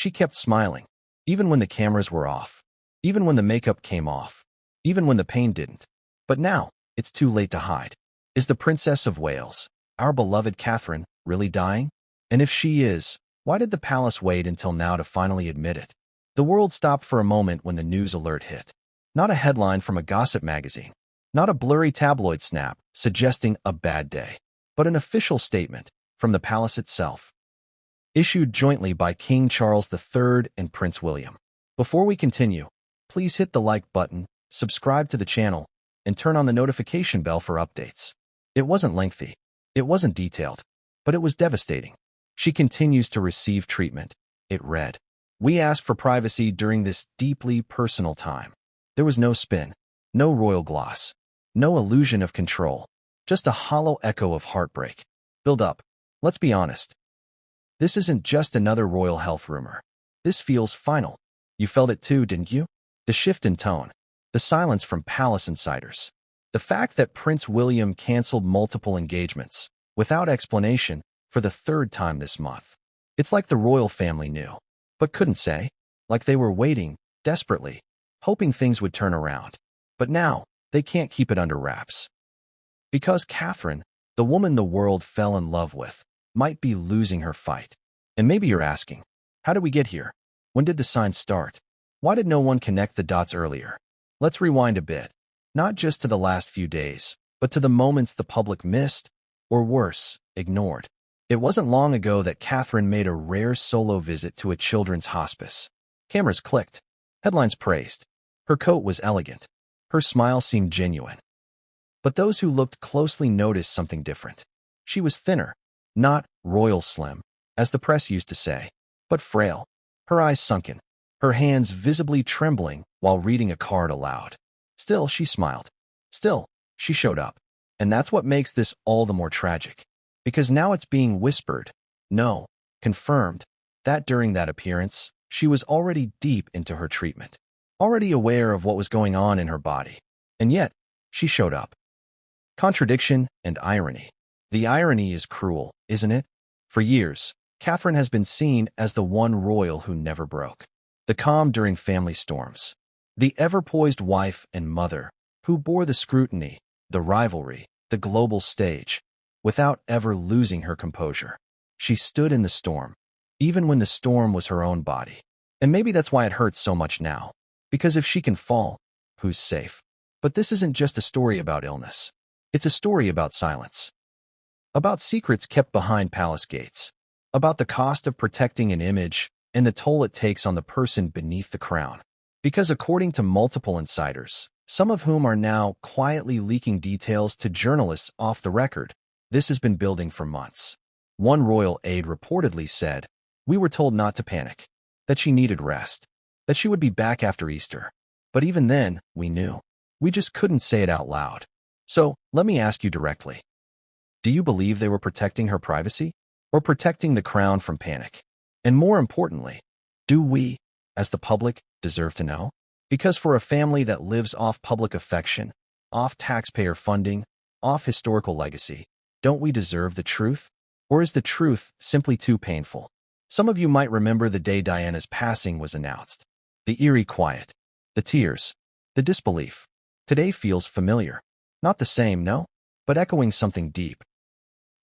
She kept smiling, even when the cameras were off, even when the makeup came off, even when the pain didn't. But now, it's too late to hide. Is the Princess of Wales, our beloved Catherine, really dying? And if she is, why did the palace wait until now to finally admit it? The world stopped for a moment when the news alert hit. Not a headline from a gossip magazine, not a blurry tabloid snap suggesting a bad day, but an official statement from the palace itself, issued jointly by King Charles III and Prince William. Before we continue, please hit the like button, subscribe to the channel, and turn on the notification bell for updates. It wasn't lengthy, it wasn't detailed, but it was devastating. She continues to receive treatment, it read. We ask for privacy during this deeply personal time. There was no spin, no royal gloss, no illusion of control, just a hollow echo of heartbreak. Build up. Let's be honest. This isn't just another royal health rumor. This feels final. You felt it too, didn't you? The shift in tone, the silence from palace insiders, the fact that Prince William canceled multiple engagements, without explanation, for the third time this month. It's like the royal family knew, but couldn't say, like they were waiting, desperately, hoping things would turn around. But now, they can't keep it under wraps. Because Catherine, the woman the world fell in love with, might be losing her fight. And maybe you're asking, how did we get here? When did the signs start? Why did no one connect the dots earlier? Let's rewind a bit, not just to the last few days, but to the moments the public missed, or worse, ignored. It wasn't long ago that Catherine made a rare solo visit to a children's hospice. Cameras clicked, headlines praised. Her coat was elegant. Her smile seemed genuine. But those who looked closely noticed something different. She was thinner, not royal slim, as the press used to say, but frail, her eyes sunken, her hands visibly trembling while reading a card aloud. Still, she smiled. Still, she showed up. And that's what makes this all the more tragic. Because now it's being whispered, no, confirmed, that during that appearance, she was already deep into her treatment, already aware of what was going on in her body. And yet, she showed up. Contradiction and irony. The irony is cruel, isn't it? For years, Catherine has been seen as the one royal who never broke. The calm during family storms. The ever-poised wife and mother who bore the scrutiny, the rivalry, the global stage, without ever losing her composure. She stood in the storm, even when the storm was her own body. And maybe that's why it hurts so much now. Because if she can fall, who's safe? But this isn't just a story about illness. It's a story about silence. About secrets kept behind palace gates. About the cost of protecting an image and the toll it takes on the person beneath the crown. Because according to multiple insiders, some of whom are now quietly leaking details to journalists off the record, this has been building for months. One royal aide reportedly said, "We were told not to panic, that she needed rest, that she would be back after Easter. But even then, we knew. We just couldn't say it out loud." So, let me ask you directly. Do you believe they were protecting her privacy? Or protecting the crown from panic? And more importantly, do we, as the public, deserve to know? Because for a family that lives off public affection, off taxpayer funding, off historical legacy, don't we deserve the truth? Or is the truth simply too painful? Some of you might remember the day Diana's passing was announced. The eerie quiet, the tears, the disbelief. Today feels familiar. Not the same, no, but echoing something deep.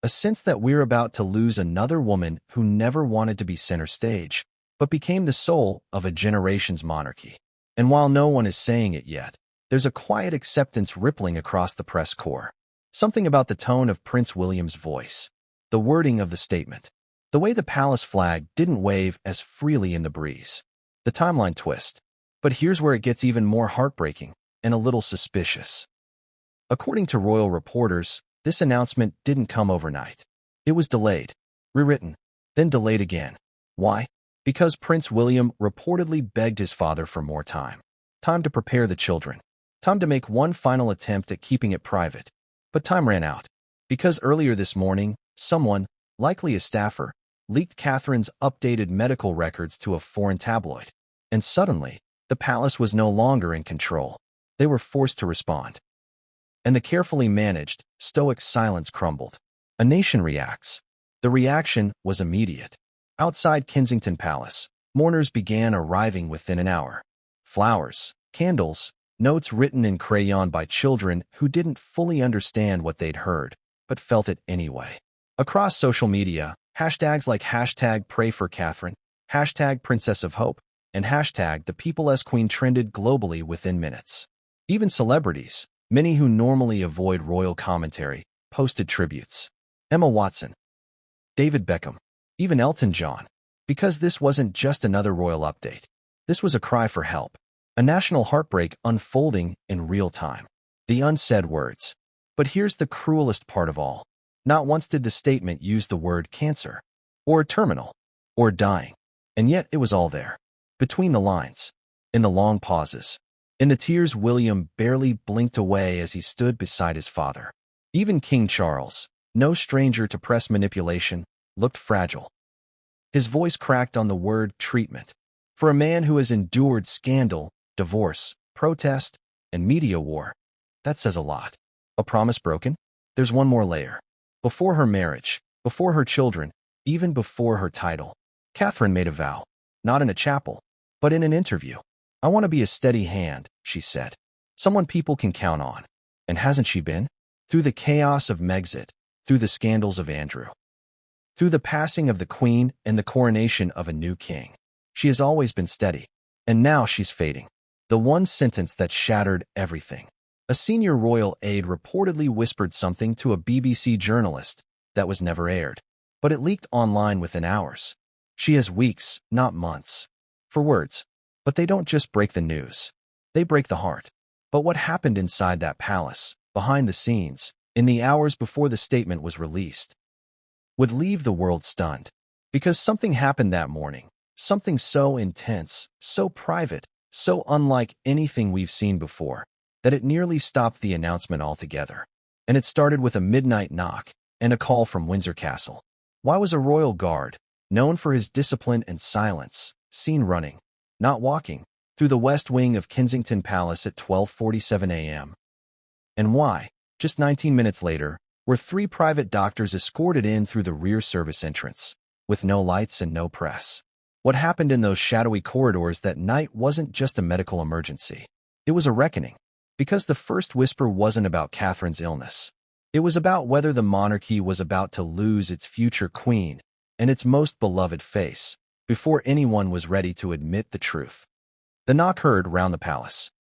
A sense that we're about to lose another woman who never wanted to be center stage, but became the soul of a generation's monarchy. And while no one is saying it yet, there's a quiet acceptance rippling across the press corps. Something about the tone of Prince William's voice, the wording of the statement, the way the palace flag didn't wave as freely in the breeze. The timeline twist. But here's where it gets even more heartbreaking and a little suspicious. According to royal reporters, this announcement didn't come overnight. It was delayed, rewritten, then delayed again. Why? Because Prince William reportedly begged his father for more time. Time to prepare the children. Time to make one final attempt at keeping it private. But time ran out. Because earlier this morning, someone, likely a staffer, leaked Catherine's updated medical records to a foreign tabloid. And suddenly, the palace was no longer in control. They were forced to respond. And the carefully managed, stoic silence crumbled. A nation reacts. The reaction was immediate. Outside Kensington Palace, Mourners began arriving within an hour. Flowers, candles, notes written in crayon by children who didn't fully understand what they'd heard, but felt it anyway. Across social media, hashtags like hashtag pray for Catherine, hashtag Princess of Hope, and hashtag the People's Queen trended globally within minutes. Even celebrities, many who normally avoid royal commentary, posted tributes. Emma Watson, David Beckham, even Elton John. Because this wasn't just another royal update. This was a cry for help. A national heartbreak unfolding in real time. The unsaid words. But here's the cruelest part of all. Not once did the statement use the word cancer, or terminal, or dying. And yet it was all there. Between the lines. In the long pauses. In the tears William barely blinked away as he stood beside his father. Even King Charles, no stranger to press manipulation, looked fragile. His voice cracked on the word treatment. For a man who has endured scandal, divorce, protest, and media war, that says a lot. A promise broken? There's one more layer. Before her marriage, before her children, even before her title, Catherine made a vow. Not in a chapel, but in an interview. I want to be a steady hand, she said. Someone people can count on. And hasn't she been? Through the chaos of Megxit, through the scandals of Andrew, through the passing of the Queen and the coronation of a new king. She has always been steady. And now she's fading. The one sentence that shattered everything. A senior royal aide reportedly whispered something to a BBC journalist that was never aired. But it leaked online within hours. She has weeks, not months, for words. But they don't just break the news. They break the heart. But what happened inside that palace, behind the scenes, in the hours before the statement was released, would leave the world stunned. Because something happened that morning. Something so intense, so private, so unlike anything we've seen before, that it nearly stopped the announcement altogether. And it started with a midnight knock and a call from Windsor Castle. Why was a royal guard, known for his discipline and silence, seen running, not walking, through the west wing of Kensington Palace at 12:47 a.m.? And why, just 19 minutes later, were 3 private doctors escorted in through the rear service entrance, with no lights and no press? What happened in those shadowy corridors that night wasn't just a medical emergency. It was a reckoning. Because the first whisper wasn't about Catherine's illness. It was about whether the monarchy was about to lose its future queen and its most beloved face, before anyone was ready to admit the truth. The knock heard round the palace.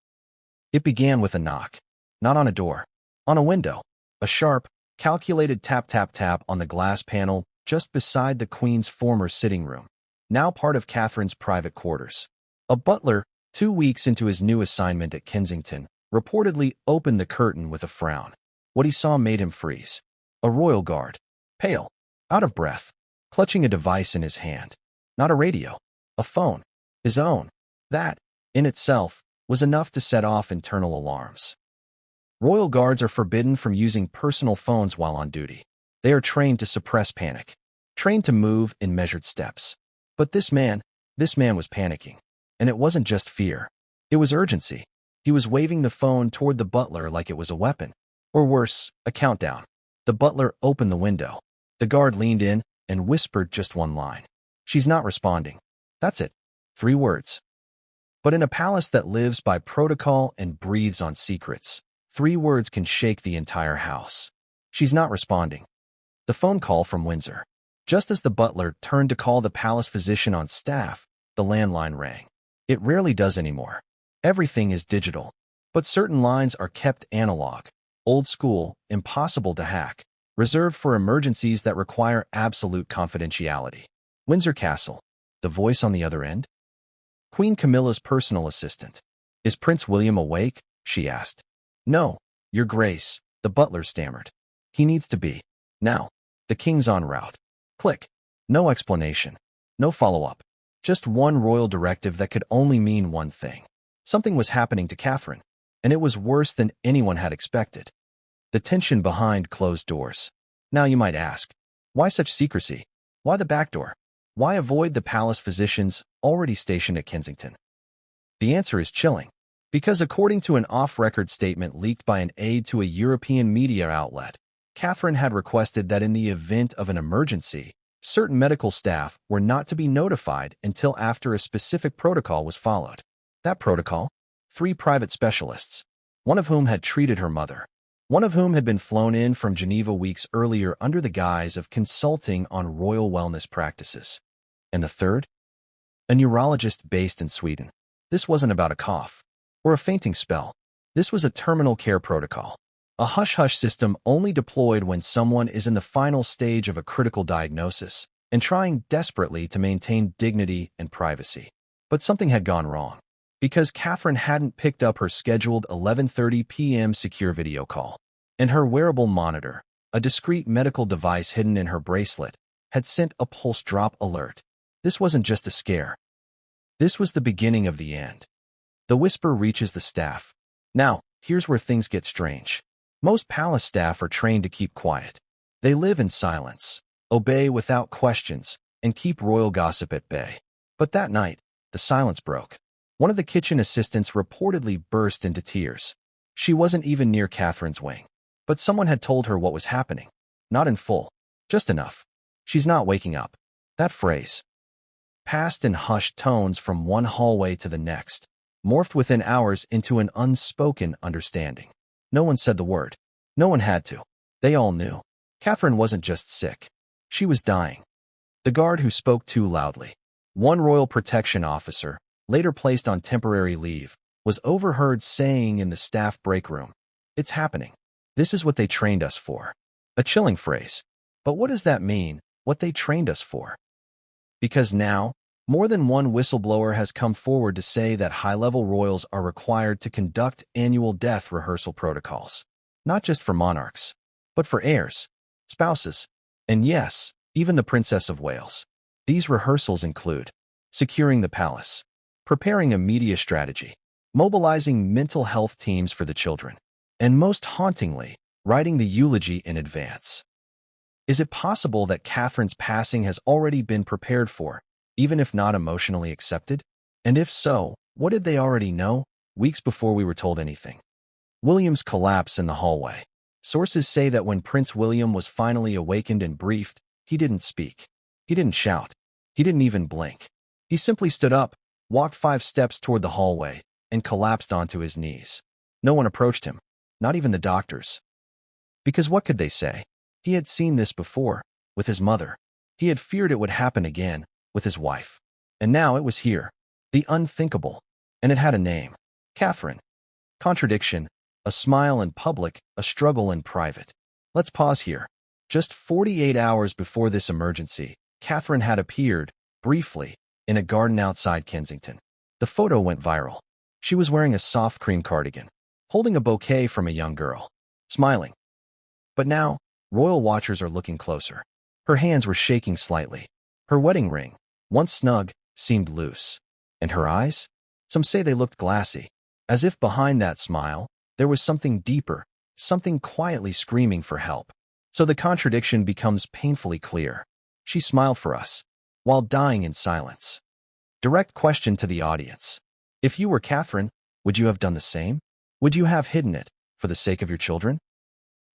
It began with a knock. Not on a door. On a window. A sharp, calculated tap-tap-tap on the glass panel just beside the Queen's former sitting room, now part of Catherine's private quarters. A butler, 2 weeks into his new assignment at Kensington, reportedly opened the curtain with a frown. What he saw made him freeze. A royal guard, pale, out of breath, clutching a device in his hand. Not a radio, a phone, his own. That, in itself, was enough to set off internal alarms. Royal guards are forbidden from using personal phones while on duty. They are trained to suppress panic, trained to move in measured steps. But this man was panicking. And it wasn't just fear. It was urgency. He was waving the phone toward the butler like it was a weapon. Or worse, a countdown. The butler opened the window. The guard leaned in and whispered just one line. She's not responding. That's it. 3 words. But in a palace that lives by protocol and breathes on secrets, 3 words can shake the entire house. She's not responding. The phone call from Windsor. Just as the butler turned to call the palace physician on staff, the landline rang. It rarely does anymore. Everything is digital. But certain lines are kept analog, old school, impossible to hack, reserved for emergencies that require absolute confidentiality. Windsor Castle. The voice on the other end? Queen Camilla's personal assistant. Is Prince William awake? She asked. No, Your Grace, the butler stammered. He needs to be. Now. The king's en route. Click. No explanation. No follow-up. Just one royal directive that could only mean one thing. Something was happening to Catherine, and it was worse than anyone had expected. The tension behind closed doors. Now you might ask, why such secrecy? Why the back door? Why avoid the palace physicians already stationed at Kensington? The answer is chilling. Because according to an off-record statement leaked by an aide to a European media outlet, Catherine had requested that in the event of an emergency, Certain medical staff were not to be notified until after a specific protocol was followed. That protocol? 3 private specialists, one of whom had treated her mother, one of whom had been flown in from Geneva weeks earlier under the guise of consulting on royal wellness practices. And the third? A neurologist based in Sweden. This wasn't about a cough or a fainting spell. This was a terminal care protocol, a hush-hush system only deployed when someone is in the final stage of a critical diagnosis and trying desperately to maintain dignity and privacy. But something had gone wrong, because Catherine hadn't picked up her scheduled 11:30 p.m. secure video call, and her wearable monitor, a discreet medical device hidden in her bracelet, had sent a pulse drop alert. This wasn't just a scare. This was the beginning of the end. The whisper reaches the staff. Now, here's where things get strange. Most palace staff are trained to keep quiet. They live in silence, obey without questions, and keep royal gossip at bay. But that night, the silence broke. One of the kitchen assistants reportedly burst into tears. She wasn't even near Catherine's wing, but someone had told her what was happening. Not in full, just enough. She's not waking up. That phrase, passed in hushed tones from one hallway to the next, morphed within hours into an unspoken understanding. No one said the word. No one had to. They all knew. Catherine wasn't just sick. She was dying. The guard who spoke too loudly, one royal protection officer, later placed on temporary leave, was overheard saying in the staff break room, "It's happening. This is what they trained us for." A chilling phrase. But what does that mean, what they trained us for? Because now, more than one whistleblower has come forward to say that high-level royals are required to conduct annual death rehearsal protocols, not just for monarchs, but for heirs, spouses, and yes, even the Princess of Wales. These rehearsals include securing the palace, preparing a media strategy, mobilizing mental health teams for the children, and most hauntingly, writing the eulogy in advance. Is it possible that Catherine's passing has already been prepared for, even if not emotionally accepted? And if so, what did they already know, weeks before we were told anything? William's collapse in the hallway. Sources say that when Prince William was finally awakened and briefed, he didn't speak. He didn't shout. He didn't even blink. He simply stood up, walked 5 steps toward the hallway, and collapsed onto his knees. No one approached him, not even the doctors. Because what could they say? He had seen this before, with his mother. He had feared it would happen again, with his wife. And now it was here, the unthinkable. And it had a name. Catherine. Contradiction, a smile in public, a struggle in private. Let's pause here. Just 48 hours before this emergency, Catherine had appeared, briefly, in a garden outside Kensington. The photo went viral. She was wearing a soft cream cardigan, holding a bouquet from a young girl, smiling. But now, royal watchers are looking closer. Her hands were shaking slightly. Her wedding ring, once snug, seemed loose. And her eyes? Some say they looked glassy, as if behind that smile, there was something deeper, something quietly screaming for help. So the contradiction becomes painfully clear. She smiled for us, while dying in silence. Direct question to the audience. If you were Catherine, would you have done the same? Would you have hidden it, for the sake of your children?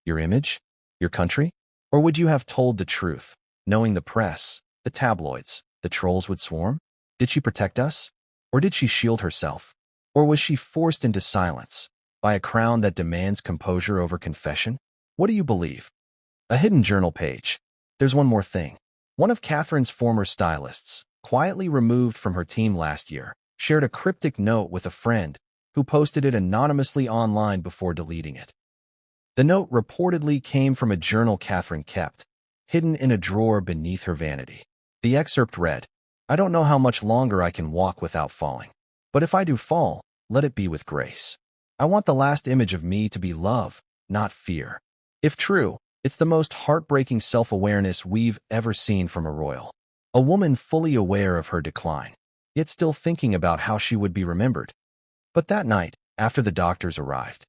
Your image? Your country? Or would you have told the truth, knowing the press, the tabloids, the trolls would swarm? Did she protect us? Or did she shield herself? Or was she forced into silence by a crown that demands composure over confession? What do you believe? A hidden journal page. There's one more thing. One of Catherine's former stylists, quietly removed from her team last year, shared a cryptic note with a friend who posted it anonymously online before deleting it. The note reportedly came from a journal Catherine kept, hidden in a drawer beneath her vanity. The excerpt read, "I don't know how much longer I can walk without falling. But if I do fall, let it be with grace. I want the last image of me to be love, not fear." If true, it's the most heartbreaking self-awareness we've ever seen from a royal. A woman fully aware of her decline, yet still thinking about how she would be remembered. But that night, after the doctors arrived,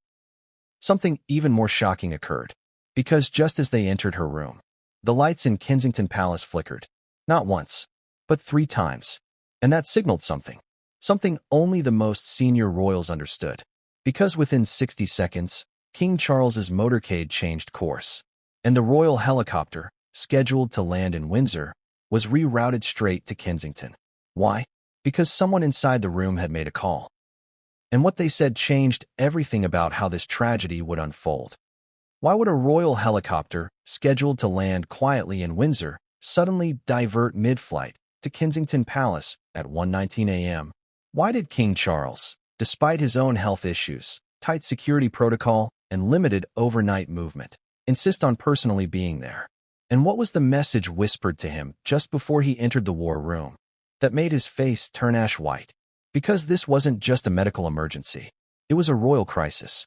something even more shocking occurred, because just as they entered her room, the lights in Kensington Palace flickered, not once, but 3 times, and that signaled something, something only the most senior royals understood, because within 60 seconds, King Charles's motorcade changed course, and the royal helicopter, scheduled to land in Windsor, was rerouted straight to Kensington. Why? Because someone inside the room had made a call. And what they said changed everything about how this tragedy would unfold. Why would a royal helicopter, scheduled to land quietly in Windsor, suddenly divert mid-flight to Kensington Palace at 1:19 a.m.? Why did King Charles, despite his own health issues, tight security protocol, and limited overnight movement, insist on personally being there? And what was the message whispered to him just before he entered the war room that made his face turn ash white? Because this wasn't just a medical emergency. It was a royal crisis.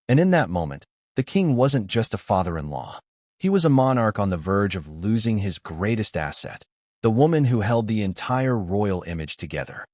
And in that moment, the king wasn't just a father-in-law. He was a monarch on the verge of losing his greatest asset, the woman who held the entire royal image together.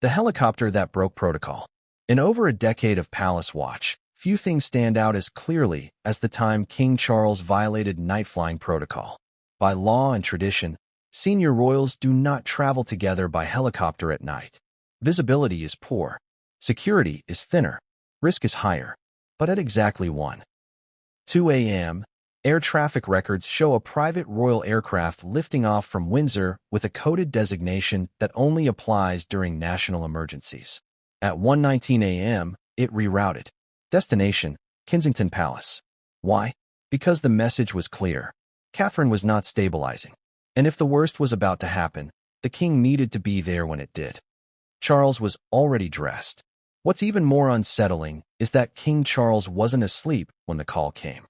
The helicopter that broke protocol. In over a decade of palace watch, few things stand out as clearly as the time King Charles violated night-flying protocol. By law and tradition, senior royals do not travel together by helicopter at night. Visibility is poor, security is thinner, risk is higher. But at exactly 1:02 a.m., air traffic records show a private royal aircraft lifting off from Windsor with a coded designation that only applies during national emergencies. At 1:19 a.m., it rerouted. Destination: Kensington Palace. Why? Because the message was clear. Catherine was not stabilizing. And if the worst was about to happen, the king needed to be there when it did. Charles was already dressed. What's even more unsettling is that King Charles wasn't asleep when the call came.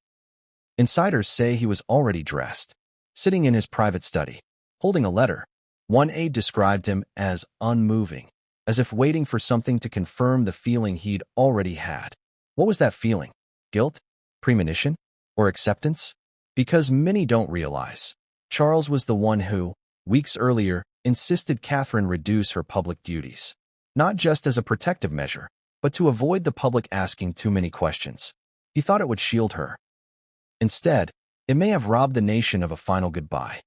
Insiders say he was already dressed, sitting in his private study, holding a letter. One aide described him as unmoving, as if waiting for something to confirm the feeling he'd already had. What was that feeling? Guilt? Premonition? Or acceptance? Because many don't realize, Charles was the one who, weeks earlier, insisted Catherine reduce her public duties. Not just as a protective measure, but to avoid the public asking too many questions. He thought it would shield her. Instead, it may have robbed the nation of a final goodbye.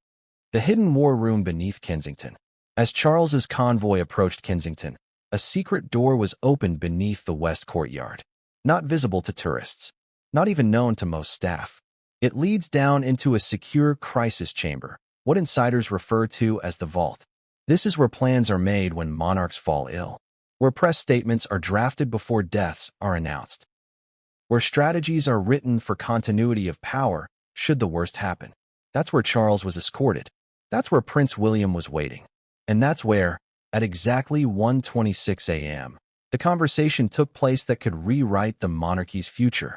The hidden war room beneath Kensington. As Charles's convoy approached Kensington, a secret door was opened beneath the west courtyard. Not visible to tourists, not even known to most staff. It leads down into a secure crisis chamber, what insiders refer to as the vault. This is where plans are made when monarchs fall ill, where press statements are drafted before deaths are announced, where strategies are written for continuity of power should the worst happen. That's where Charles was escorted. That's where Prince William was waiting. And that's where, at exactly 1:26 a.m., the conversation took place that could rewrite the monarchy's future.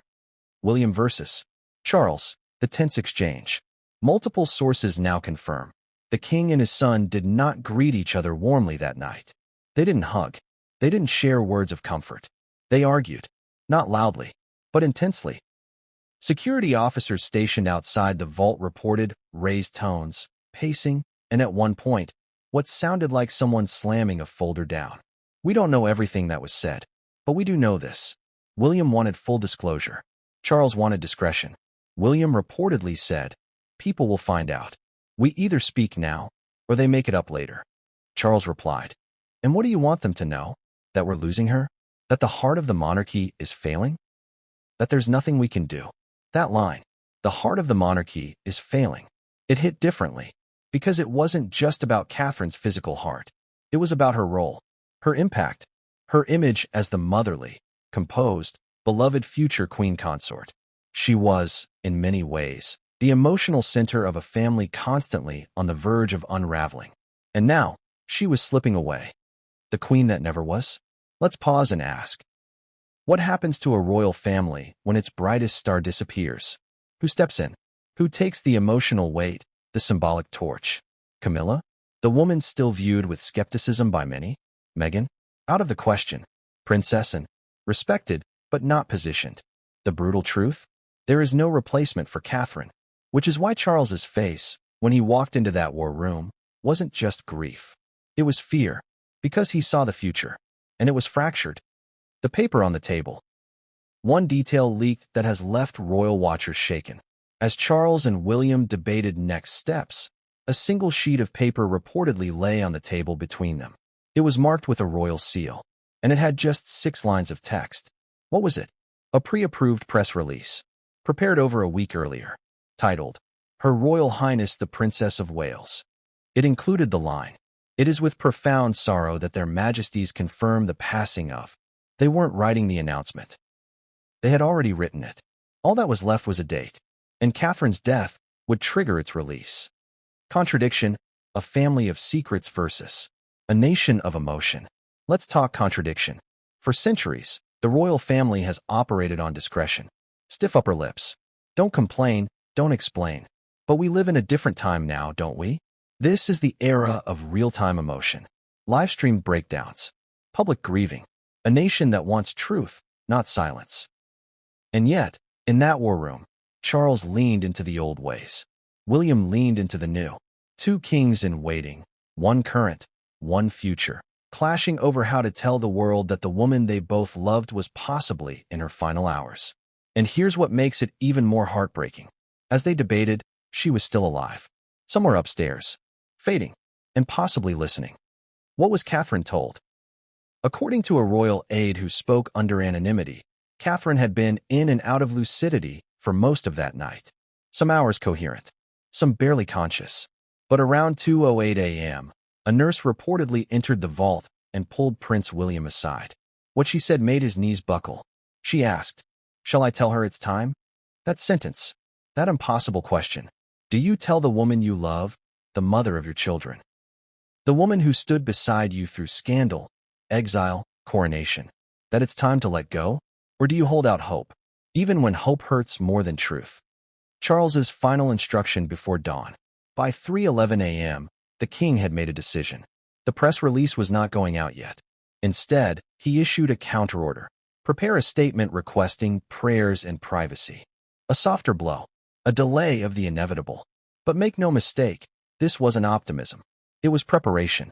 William versus Charles, the tense exchange. Multiple sources now confirm. The king and his son did not greet each other warmly that night. They didn't hug. They didn't share words of comfort. They argued, not loudly, but intensely. Security officers stationed outside the vault reported raised tones, pacing, and at one point, what sounded like someone slamming a folder down. We don't know everything that was said, but we do know this. William wanted full disclosure. Charles wanted discretion. William reportedly said, "People will find out. We either speak now, or they make it up later." Charles replied, "And what do you want them to know? That we're losing her? That the heart of the monarchy is failing? That there's nothing we can do?" That line, "the heart of the monarchy is failing," it hit differently, because it wasn't just about Catherine's physical heart. It was about her role, her impact, her image as the motherly, composed, beloved future queen consort. She was, in many ways, the emotional center of a family constantly on the verge of unraveling. And now, she was slipping away. The queen that never was? Let's pause and ask. What happens to a royal family when its brightest star disappears? Who steps in? Who takes the emotional weight, the symbolic torch? Camilla? The woman still viewed with skepticism by many? Meghan? Out of the question. Princess and respected, but not positioned. The brutal truth? There is no replacement for Catherine. Which is why Charles's face, when he walked into that war room, wasn't just grief. It was fear, because he saw the future, and it was fractured. The paper on the table. One detail leaked that has left royal watchers shaken. As Charles and William debated next steps, a single sheet of paper reportedly lay on the table between them. It was marked with a royal seal, and it had just 6 lines of text. What was it? A pre-approved press release, prepared over a week earlier, titled, "Her Royal Highness the Princess of Wales." It included the line, "It is with profound sorrow that their majesties confirm the passing of." They weren't writing the announcement. They had already written it. All that was left was a date, and Catherine's death would trigger its release. Contradiction, a family of secrets versus a nation of emotion. Let's talk contradiction. For centuries, the royal family has operated on discretion. Stiff upper lips. Don't complain, don't explain. But we live in a different time now, don't we? This is the era of real-time emotion. Live-streamed breakdowns. Public grieving. A nation that wants truth, not silence. And yet, in that war room, Charles leaned into the old ways. William leaned into the new. Two kings in waiting, one current, one future, clashing over how to tell the world that the woman they both loved was possibly in her final hours. And here's what makes it even more heartbreaking. As they debated, she was still alive. Somewhere upstairs, fading, and possibly listening. What was Catherine told? According to a royal aide who spoke under anonymity, Catherine had been in and out of lucidity for most of that night. Some hours coherent, some barely conscious. But around 2:08 a.m., a nurse reportedly entered the vault and pulled Prince William aside. What she said made his knees buckle. She asked, "Shall I tell her it's time?" That sentence, that impossible question. Do you tell the woman you love, the mother of your children, the woman who stood beside you through scandal, exile, coronation, that it's time to let go? Or do you hold out hope, even when hope hurts more than truth? Charles's final instruction before dawn. By 3:11 a.m., the king had made a decision. The press release was not going out yet. Instead, he issued a counterorder. Prepare a statement requesting prayers and privacy. A softer blow. A delay of the inevitable. But make no mistake, this wasn't optimism. It was preparation.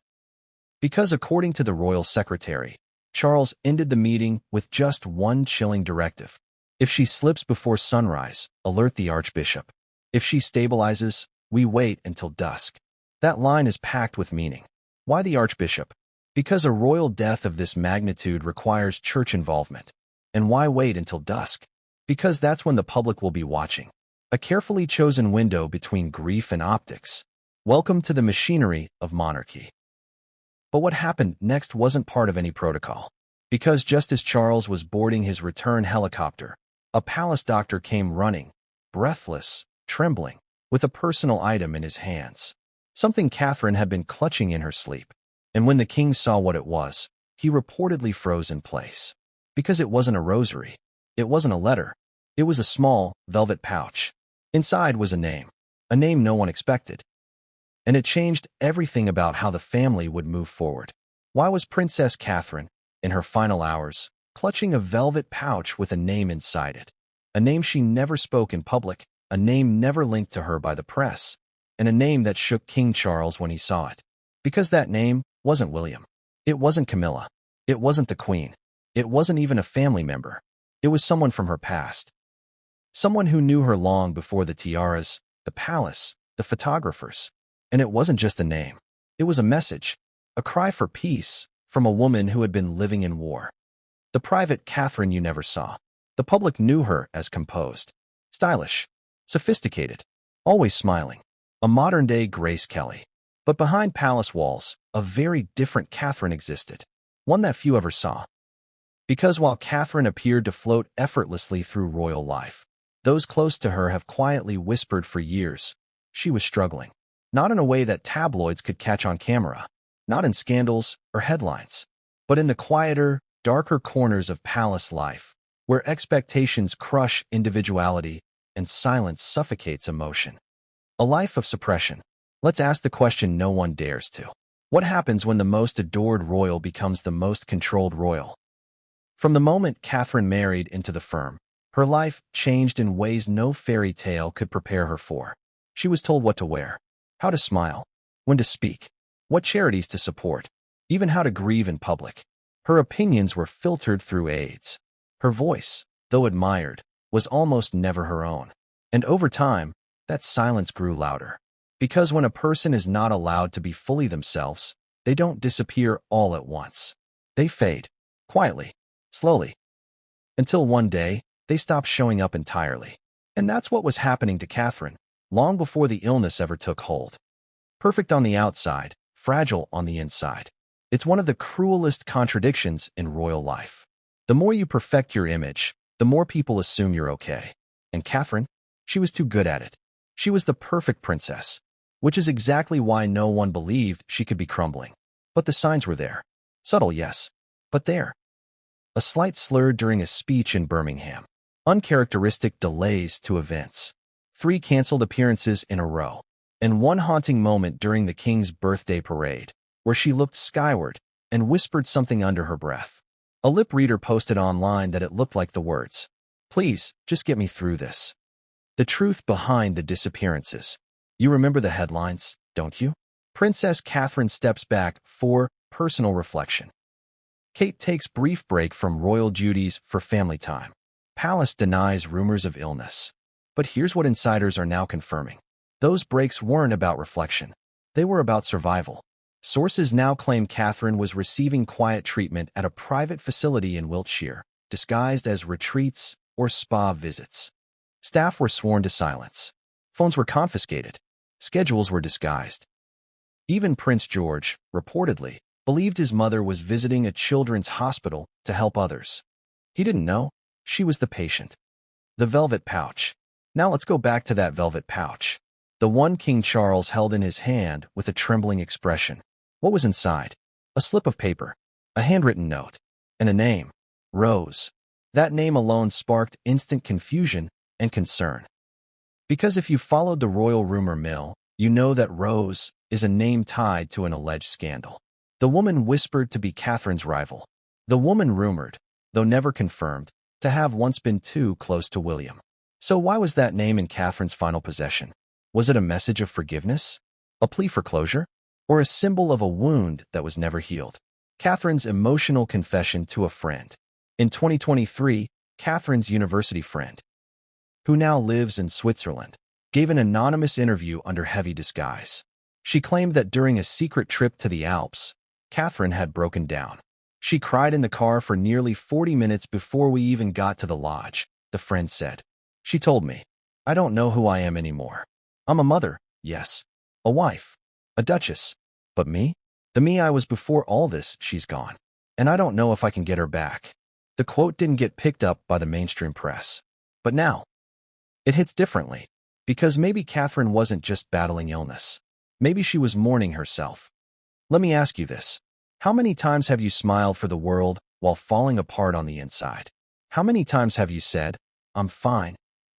Because according to the royal secretary, Charles ended the meeting with just one chilling directive. If she slips before sunrise, alert the archbishop. If she stabilizes, we wait until dusk. That line is packed with meaning. Why the archbishop? Because a royal death of this magnitude requires church involvement. And why wait until dusk? Because that's when the public will be watching. A carefully chosen window between grief and optics. Welcome to the machinery of monarchy. But what happened next wasn't part of any protocol. Because just as Charles was boarding his return helicopter, a palace doctor came running, breathless, trembling, with a personal item in his hands. Something Catherine had been clutching in her sleep. And when the king saw what it was, he reportedly froze in place. Because it wasn't a rosary. It wasn't a letter. It was a small, velvet pouch. Inside was a name no one expected. And it changed everything about how the family would move forward. Why was Princess Catherine, in her final hours, clutching a velvet pouch with a name inside it? A name she never spoke in public, a name never linked to her by the press, and a name that shook King Charles when he saw it. Because that name wasn't William. It wasn't Camilla. It wasn't the Queen. It wasn't even a family member. It was someone from her past. Someone who knew her long before the tiaras, the palace, the photographers. And it wasn't just a name. It was a message, a cry for peace from a woman who had been living in war. The private Catherine you never saw. The public knew her as composed, stylish, sophisticated, always smiling. A modern-day Grace Kelly. But behind palace walls, a very different Catherine existed. One that few ever saw. Because while Catherine appeared to float effortlessly through royal life, those close to her have quietly whispered for years, she was struggling. Not in a way that tabloids could catch on camera, not in scandals or headlines, but in the quieter, darker corners of palace life, where expectations crush individuality and silence suffocates emotion. A life of suppression. Let's ask the question no one dares to. What happens when the most adored royal becomes the most controlled royal? From the moment Catherine married into the firm, her life changed in ways no fairy tale could prepare her for. She was told what to wear, how to smile, when to speak, what charities to support, even how to grieve in public. Her opinions were filtered through aides. Her voice, though admired, was almost never her own. And over time, that silence grew louder. Because when a person is not allowed to be fully themselves, they don't disappear all at once. They fade, quietly, slowly, until one day, they stop showing up entirely. And that's what was happening to Catherine, long before the illness ever took hold. Perfect on the outside, fragile on the inside. It's one of the cruelest contradictions in royal life. The more you perfect your image, the more people assume you're okay. And Catherine? She was too good at it. She was the perfect princess, which is exactly why no one believed she could be crumbling. But the signs were there. Subtle, yes, but there. A slight slur during a speech in Birmingham. Uncharacteristic delays to events. 3 canceled appearances in a row. And one haunting moment during the king's birthday parade, where she looked skyward and whispered something under her breath. A lip reader posted online that it looked like the words, "Please, just get me through this." The truth behind the disappearances. You remember the headlines, don't you? Princess Catherine steps back for personal reflection. Kate takes brief break from royal duties for family time. Palace denies rumors of illness. But here's what insiders are now confirming. Those breaks weren't about reflection. They were about survival. Sources now claim Catherine was receiving quiet treatment at a private facility in Wiltshire, disguised as retreats or spa visits. Staff were sworn to silence. Phones were confiscated. Schedules were disguised. Even Prince George, reportedly, believed his mother was visiting a children's hospital to help others. He didn't know. She was the patient. The velvet pouch. Now let's go back to that velvet pouch. The one King Charles held in his hand with a trembling expression. What was inside? A slip of paper, a handwritten note, and a name. Rose. That name alone sparked instant confusion and concern. Because if you followed the royal rumor mill, you know that Rose is a name tied to an alleged scandal. The woman whispered to be Catherine's rival. The woman rumored, though never confirmed, to have once been too close to William. So why was that name in Catherine's final possession? Was it a message of forgiveness? A plea for closure? Or a symbol of a wound that was never healed? Catherine's emotional confession to a friend. In 2023, Catherine's university friend, who now lives in Switzerland, gave an anonymous interview under heavy disguise. She claimed that during a secret trip to the Alps, Catherine had broken down. She cried in the car for nearly 40 minutes before we even got to the lodge, the friend said. She told me, "I don't know who I am anymore. I'm a mother, yes, a wife, a duchess, but me? The me I was before all this, she's gone. And I don't know if I can get her back." The quote didn't get picked up by the mainstream press. But now, it hits differently. Because maybe Catherine wasn't just battling illness. Maybe she was mourning herself. Let me ask you this. How many times have you smiled for the world while falling apart on the inside? How many times have you said, "I'm fine,"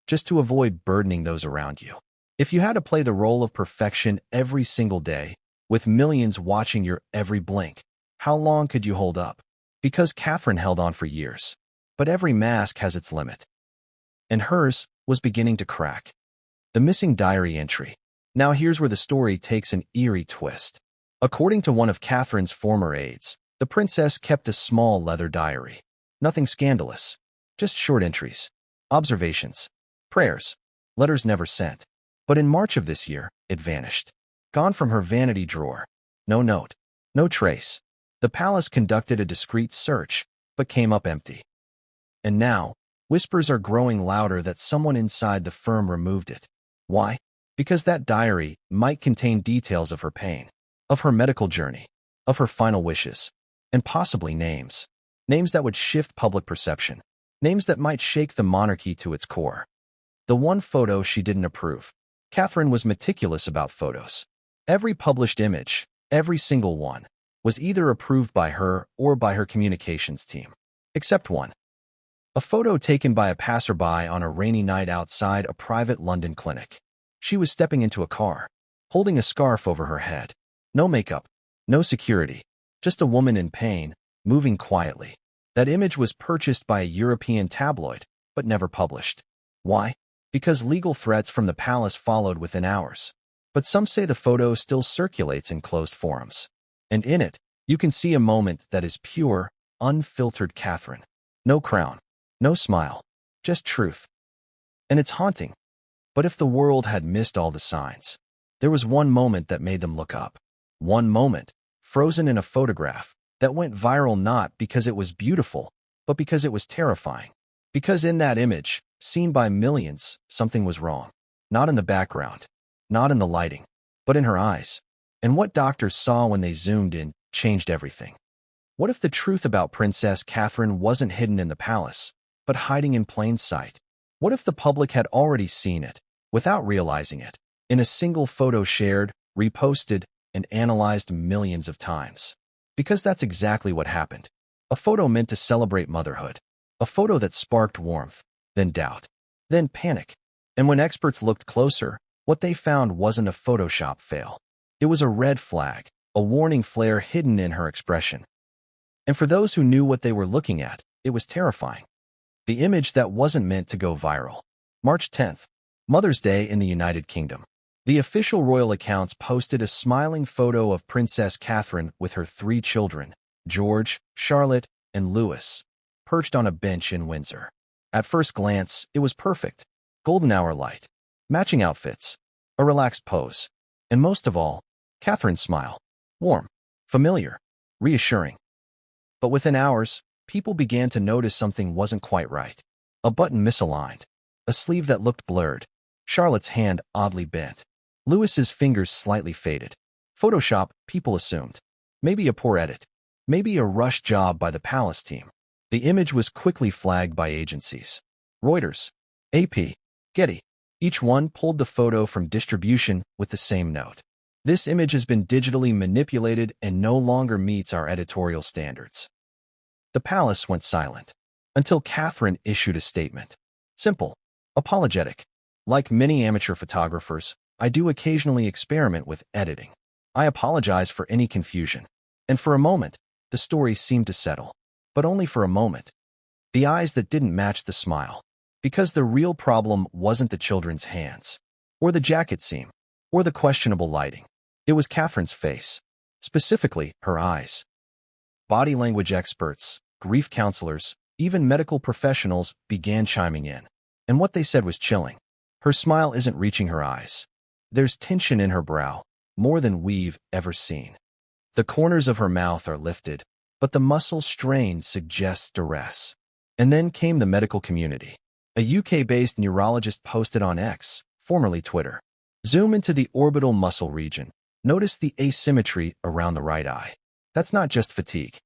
just to avoid burdening those around you? If you had to play the role of perfection every single day, with millions watching your every blink, how long could you hold up? Because Catherine held on for years. But every mask has its limit. And hers was beginning to crack. The missing diary entry. Now here's where the story takes an eerie twist. According to one of Catherine's former aides, the princess kept a small leather diary. Nothing scandalous. Just short entries. Observations. Prayers. Letters never sent. But in March of this year, it vanished. Gone from her vanity drawer. No note. No trace. The palace conducted a discreet search, but came up empty. And now, whispers are growing louder that someone inside the firm removed it. Why? Because that diary might contain details of her pain, of her medical journey, of her final wishes, and possibly names. Names that would shift public perception. Names that might shake the monarchy to its core. The one photo she didn't approve. Catherine was meticulous about photos. Every published image, every single one, was either approved by her or by her communications team. Except one. A photo taken by a passerby on a rainy night outside a private London clinic. She was stepping into a car, holding a scarf over her head. No makeup, no security, just a woman in pain, moving quietly. That image was purchased by a European tabloid, but never published. Why? Because legal threats from the palace followed within hours. But some say the photo still circulates in closed forums. And in it, you can see a moment that is pure, unfiltered Catherine. No crown, no smile, just truth. And it's haunting. But if the world had missed all the signs, there was one moment that made them look up. One moment, frozen in a photograph, that went viral not because it was beautiful, but because it was terrifying. Because in that image, seen by millions, something was wrong. Not in the background, not in the lighting, but in her eyes. And what doctors saw when they zoomed in changed everything. What if the truth about Princess Catherine wasn't hidden in the palace, but hiding in plain sight? What if the public had already seen it, without realizing it, in a single photo shared, reposted, and analyzed millions of times? Because that's exactly what happened. A photo meant to celebrate motherhood. A photo that sparked warmth, then doubt, then panic. And when experts looked closer, what they found wasn't a Photoshop fail. It was a red flag, a warning flare hidden in her expression. And for those who knew what they were looking at, it was terrifying. The image that wasn't meant to go viral. March 10th, Mother's Day in the United Kingdom. The official royal accounts posted a smiling photo of Princess Catherine with her 3 children, George, Charlotte, and Louis, perched on a bench in Windsor. At first glance, it was perfect. Golden hour light, matching outfits, a relaxed pose, and most of all, Catherine's smile. Warm, familiar, reassuring. But within hours, people began to notice something wasn't quite right. A button misaligned, a sleeve that looked blurred, Charlotte's hand oddly bent, Louis's fingers slightly faded. Photoshop, people assumed. Maybe a poor edit. Maybe a rushed job by the palace team. The image was quickly flagged by agencies. Reuters, AP, Getty. Each one pulled the photo from distribution with the same note. This image has been digitally manipulated and no longer meets our editorial standards. The palace went silent until Catherine issued a statement. Simple, apologetic. Like many amateur photographers, I do occasionally experiment with editing. I apologize for any confusion. And for a moment, the story seemed to settle. But only for a moment. The eyes that didn't match the smile. Because the real problem wasn't the children's hands, or the jacket seam, or the questionable lighting. It was Catherine's face, specifically her eyes. Body language experts, grief counselors, even medical professionals began chiming in. And what they said was chilling. Her smile isn't reaching her eyes. There's tension in her brow, more than we've ever seen. The corners of her mouth are lifted, but the muscle strain suggests duress. And then came the medical community. A UK-based neurologist posted on X, formerly Twitter. Zoom into the orbital muscle region. Notice the asymmetry around the right eye. That's not just fatigue.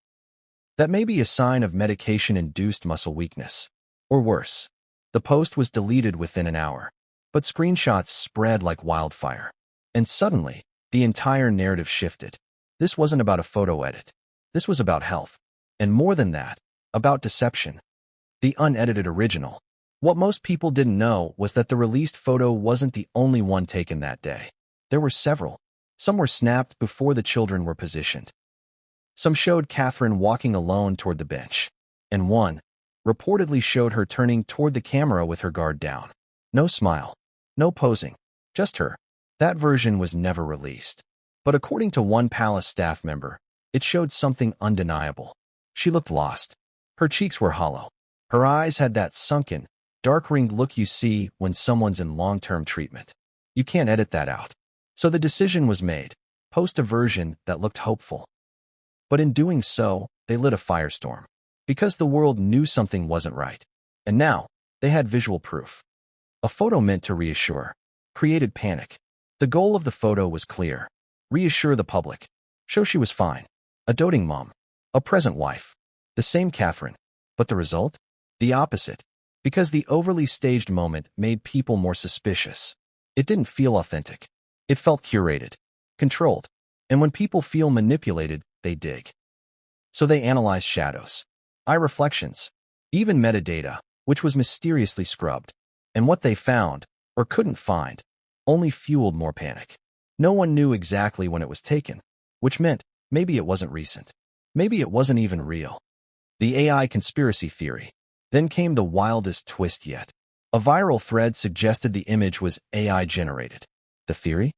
That may be a sign of medication-induced muscle weakness. Or worse. The post was deleted within an hour, but screenshots spread like wildfire. And suddenly, the entire narrative shifted. This wasn't about a photo edit. This was about health. And more than that, about deception. The unedited original. What most people didn't know was that the released photo wasn't the only one taken that day. There were several. Some were snapped before the children were positioned. Some showed Catherine walking alone toward the bench. And one reportedly showed her turning toward the camera with her guard down. No smile. No posing. Just her. That version was never released. But according to one palace staff member, it showed something undeniable. She looked lost. Her cheeks were hollow. Her eyes had that sunken, dark-ringed look you see when someone's in long-term treatment. You can't edit that out. So the decision was made. Post a version that looked hopeful. But in doing so, they lit a firestorm. Because the world knew something wasn't right. And now, they had visual proof. A photo meant to reassure. Created panic. The goal of the photo was clear. Reassure the public. Show she was fine. A doting mom. A present wife. The same Catherine. But the result? The opposite. Because the overly staged moment made people more suspicious. It didn't feel authentic. It felt curated, controlled. And when people feel manipulated, they dig. So they analyzed shadows, eye reflections, even metadata, which was mysteriously scrubbed. And what they found, or couldn't find, only fueled more panic. No one knew exactly when it was taken, which meant maybe it wasn't recent. Maybe it wasn't even real. The AI conspiracy theory. Then came the wildest twist yet. A viral thread suggested the image was AI-generated. The theory?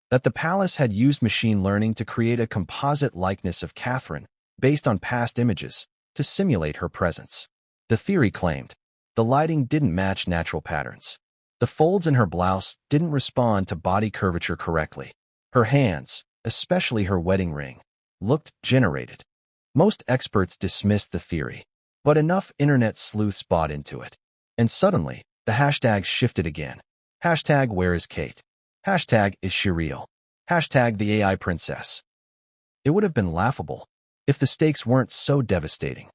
That the palace had used machine learning to create a composite likeness of Catherine, based on past images, to simulate her presence. The theory claimed the lighting didn't match natural patterns. The folds in her blouse didn't respond to body curvature correctly. Her hands, especially her wedding ring, looked generated. Most experts dismissed the theory. But enough internet sleuths bought into it. And suddenly, the hashtags shifted again. Hashtag where is Kate? Hashtag is she real? Hashtag the AI princess. It would have been laughable if the stakes weren't so devastating.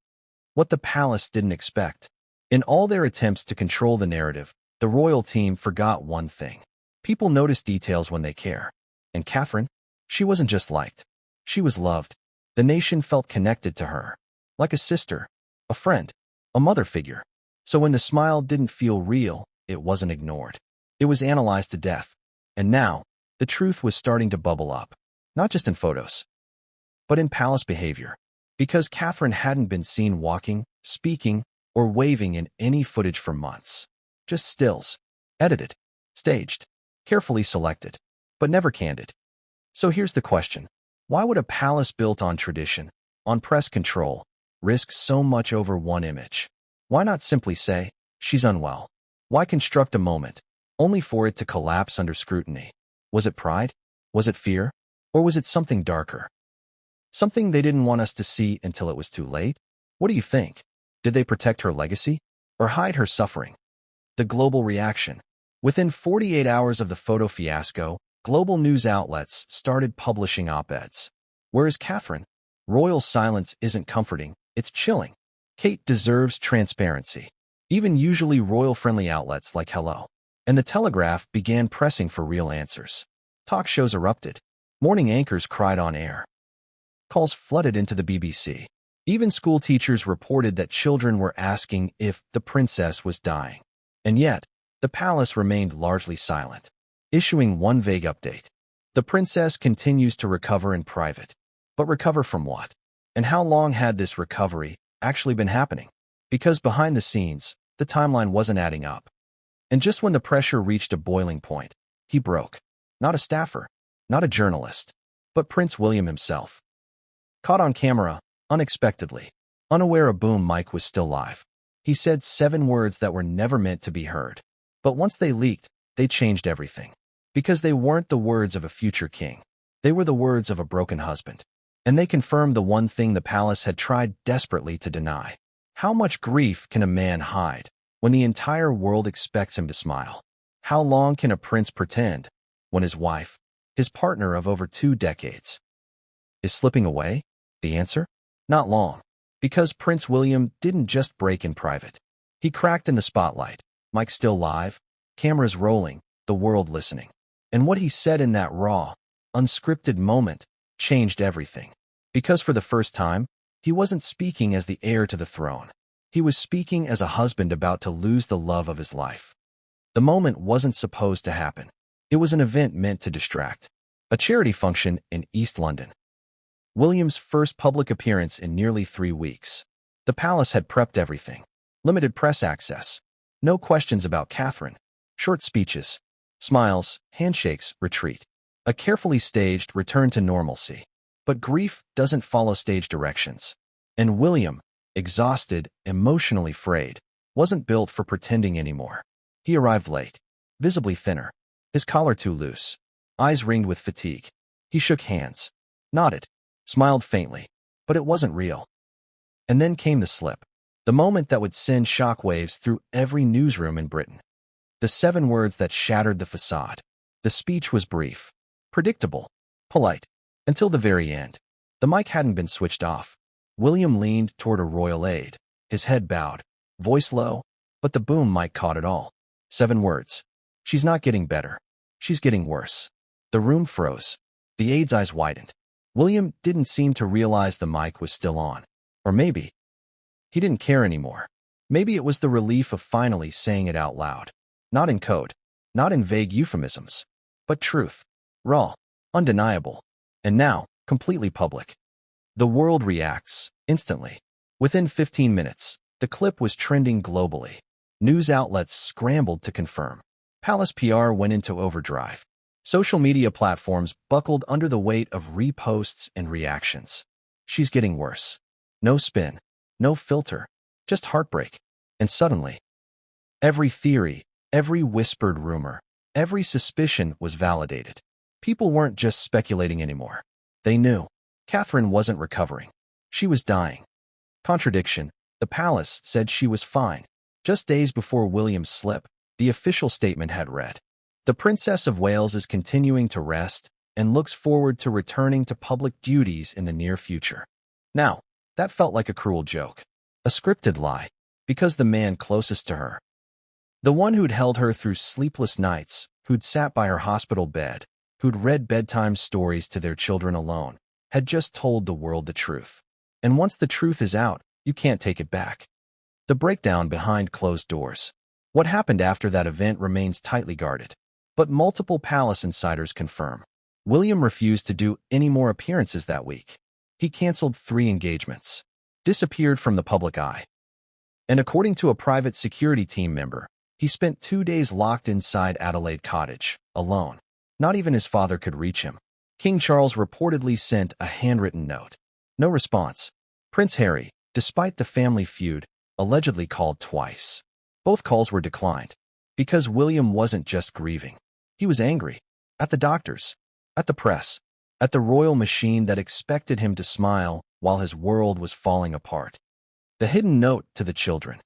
What the palace didn't expect. In all their attempts to control the narrative, the royal team forgot one thing. People notice details when they care. And Catherine? She wasn't just liked. She was loved. The nation felt connected to her. Like a sister, a friend, a mother figure. So when the smile didn't feel real, it wasn't ignored. It was analyzed to death. And now, the truth was starting to bubble up. Not just in photos, but in palace behavior. Because Catherine hadn't been seen walking, speaking, or waving in any footage for months. Just stills. Edited. Staged. Carefully selected. But never candid. So here's the question. Why would a palace built on tradition, on press control, risk so much over one image? Why not simply say, she's unwell? Why construct a moment, only for it to collapse under scrutiny? Was it pride? Was it fear? Or was it something darker? Something they didn't want us to see until it was too late? What do you think? Did they protect her legacy? Or hide her suffering? The global reaction. Within 48 hours of the photo fiasco, global news outlets started publishing op-eds. Whereas Catherine, royal silence isn't comforting, it's chilling. Kate deserves transparency. Even usually royal-friendly outlets like Hello and The Telegraph began pressing for real answers. Talk shows erupted. Morning anchors cried on air. Calls flooded into the BBC. Even school teachers reported that children were asking if the princess was dying. And yet, the palace remained largely silent, issuing one vague update. The princess continues to recover in private. But recover from what? And how long had this recovery actually been happening? Because behind the scenes, the timeline wasn't adding up. And just when the pressure reached a boiling point, he broke. Not a staffer, not a journalist, but Prince William himself. Caught on camera, unexpectedly, unaware a boom mic was still live. He said 7 words that were never meant to be heard. But once they leaked, they changed everything. Because they weren't the words of a future king. They were the words of a broken husband. And they confirmed the one thing the palace had tried desperately to deny. How much grief can a man hide when the entire world expects him to smile? How long can a prince pretend when his wife, his partner of over 2 decades, is slipping away? The answer? Not long. Because Prince William didn't just break in private. He cracked in the spotlight. Mic still live, cameras rolling, the world listening. And what he said in that raw, unscripted moment changed everything. Because for the first time, he wasn't speaking as the heir to the throne. He was speaking as a husband about to lose the love of his life. The moment wasn't supposed to happen. It was an event meant to distract. A charity function in East London. William's first public appearance in nearly 3 weeks. The palace had prepped everything. Limited press access. No questions about Catherine. Short speeches. Smiles, handshakes, retreat. A carefully staged return to normalcy. But grief doesn't follow stage directions. And William, exhausted, emotionally frayed, wasn't built for pretending anymore. He arrived late, visibly thinner, his collar too loose, eyes ringed with fatigue. He shook hands, nodded, smiled faintly, but it wasn't real. And then came the slip, the moment that would send shockwaves through every newsroom in Britain. The 7 words that shattered the facade. The speech was brief, predictable, polite, until the very end. The mic hadn't been switched off. William leaned toward a royal aide, his head bowed, voice low, but the boom mic caught it all. 7 words. She's not getting better. She's getting worse. The room froze. The aide's eyes widened. William didn't seem to realize the mic was still on. Or maybe he didn't care anymore. Maybe it was the relief of finally saying it out loud. Not in code, not in vague euphemisms, but truth. Raw, undeniable, and now completely public. The world reacts instantly. Within 15 minutes, the clip was trending globally. News outlets scrambled to confirm. Palace PR went into overdrive. Social media platforms buckled under the weight of reposts and reactions. She's getting worse. No spin, no filter, just heartbreak. And suddenly, every theory, every whispered rumor, every suspicion was validated. People weren't just speculating anymore. They knew. Catherine wasn't recovering. She was dying. Contradiction. The palace said she was fine. Just days before William's slip, the official statement had read, "The Princess of Wales is continuing to rest and looks forward to returning to public duties in the near future. Now, that felt like a cruel joke, a scripted lie, because the man closest to her, the one who'd held her through sleepless nights, who'd sat by her hospital bed, who'd read bedtime stories to their children alone, had just told the world the truth. And once the truth is out, you can't take it back. The breakdown behind closed doors. What happened after that event remains tightly guarded, but multiple palace insiders confirm. William refused to do any more appearances that week. He canceled 3 engagements, disappeared from the public eye. And according to a private security team member, he spent 2 days locked inside Adelaide Cottage, alone. Not even his father could reach him. King Charles reportedly sent a handwritten note. No response. Prince Harry, despite the family feud, allegedly called twice. Both calls were declined, because William wasn't just grieving. He was angry. At the doctors, at the press, at the royal machine that expected him to smile while his world was falling apart. The hidden note to the children.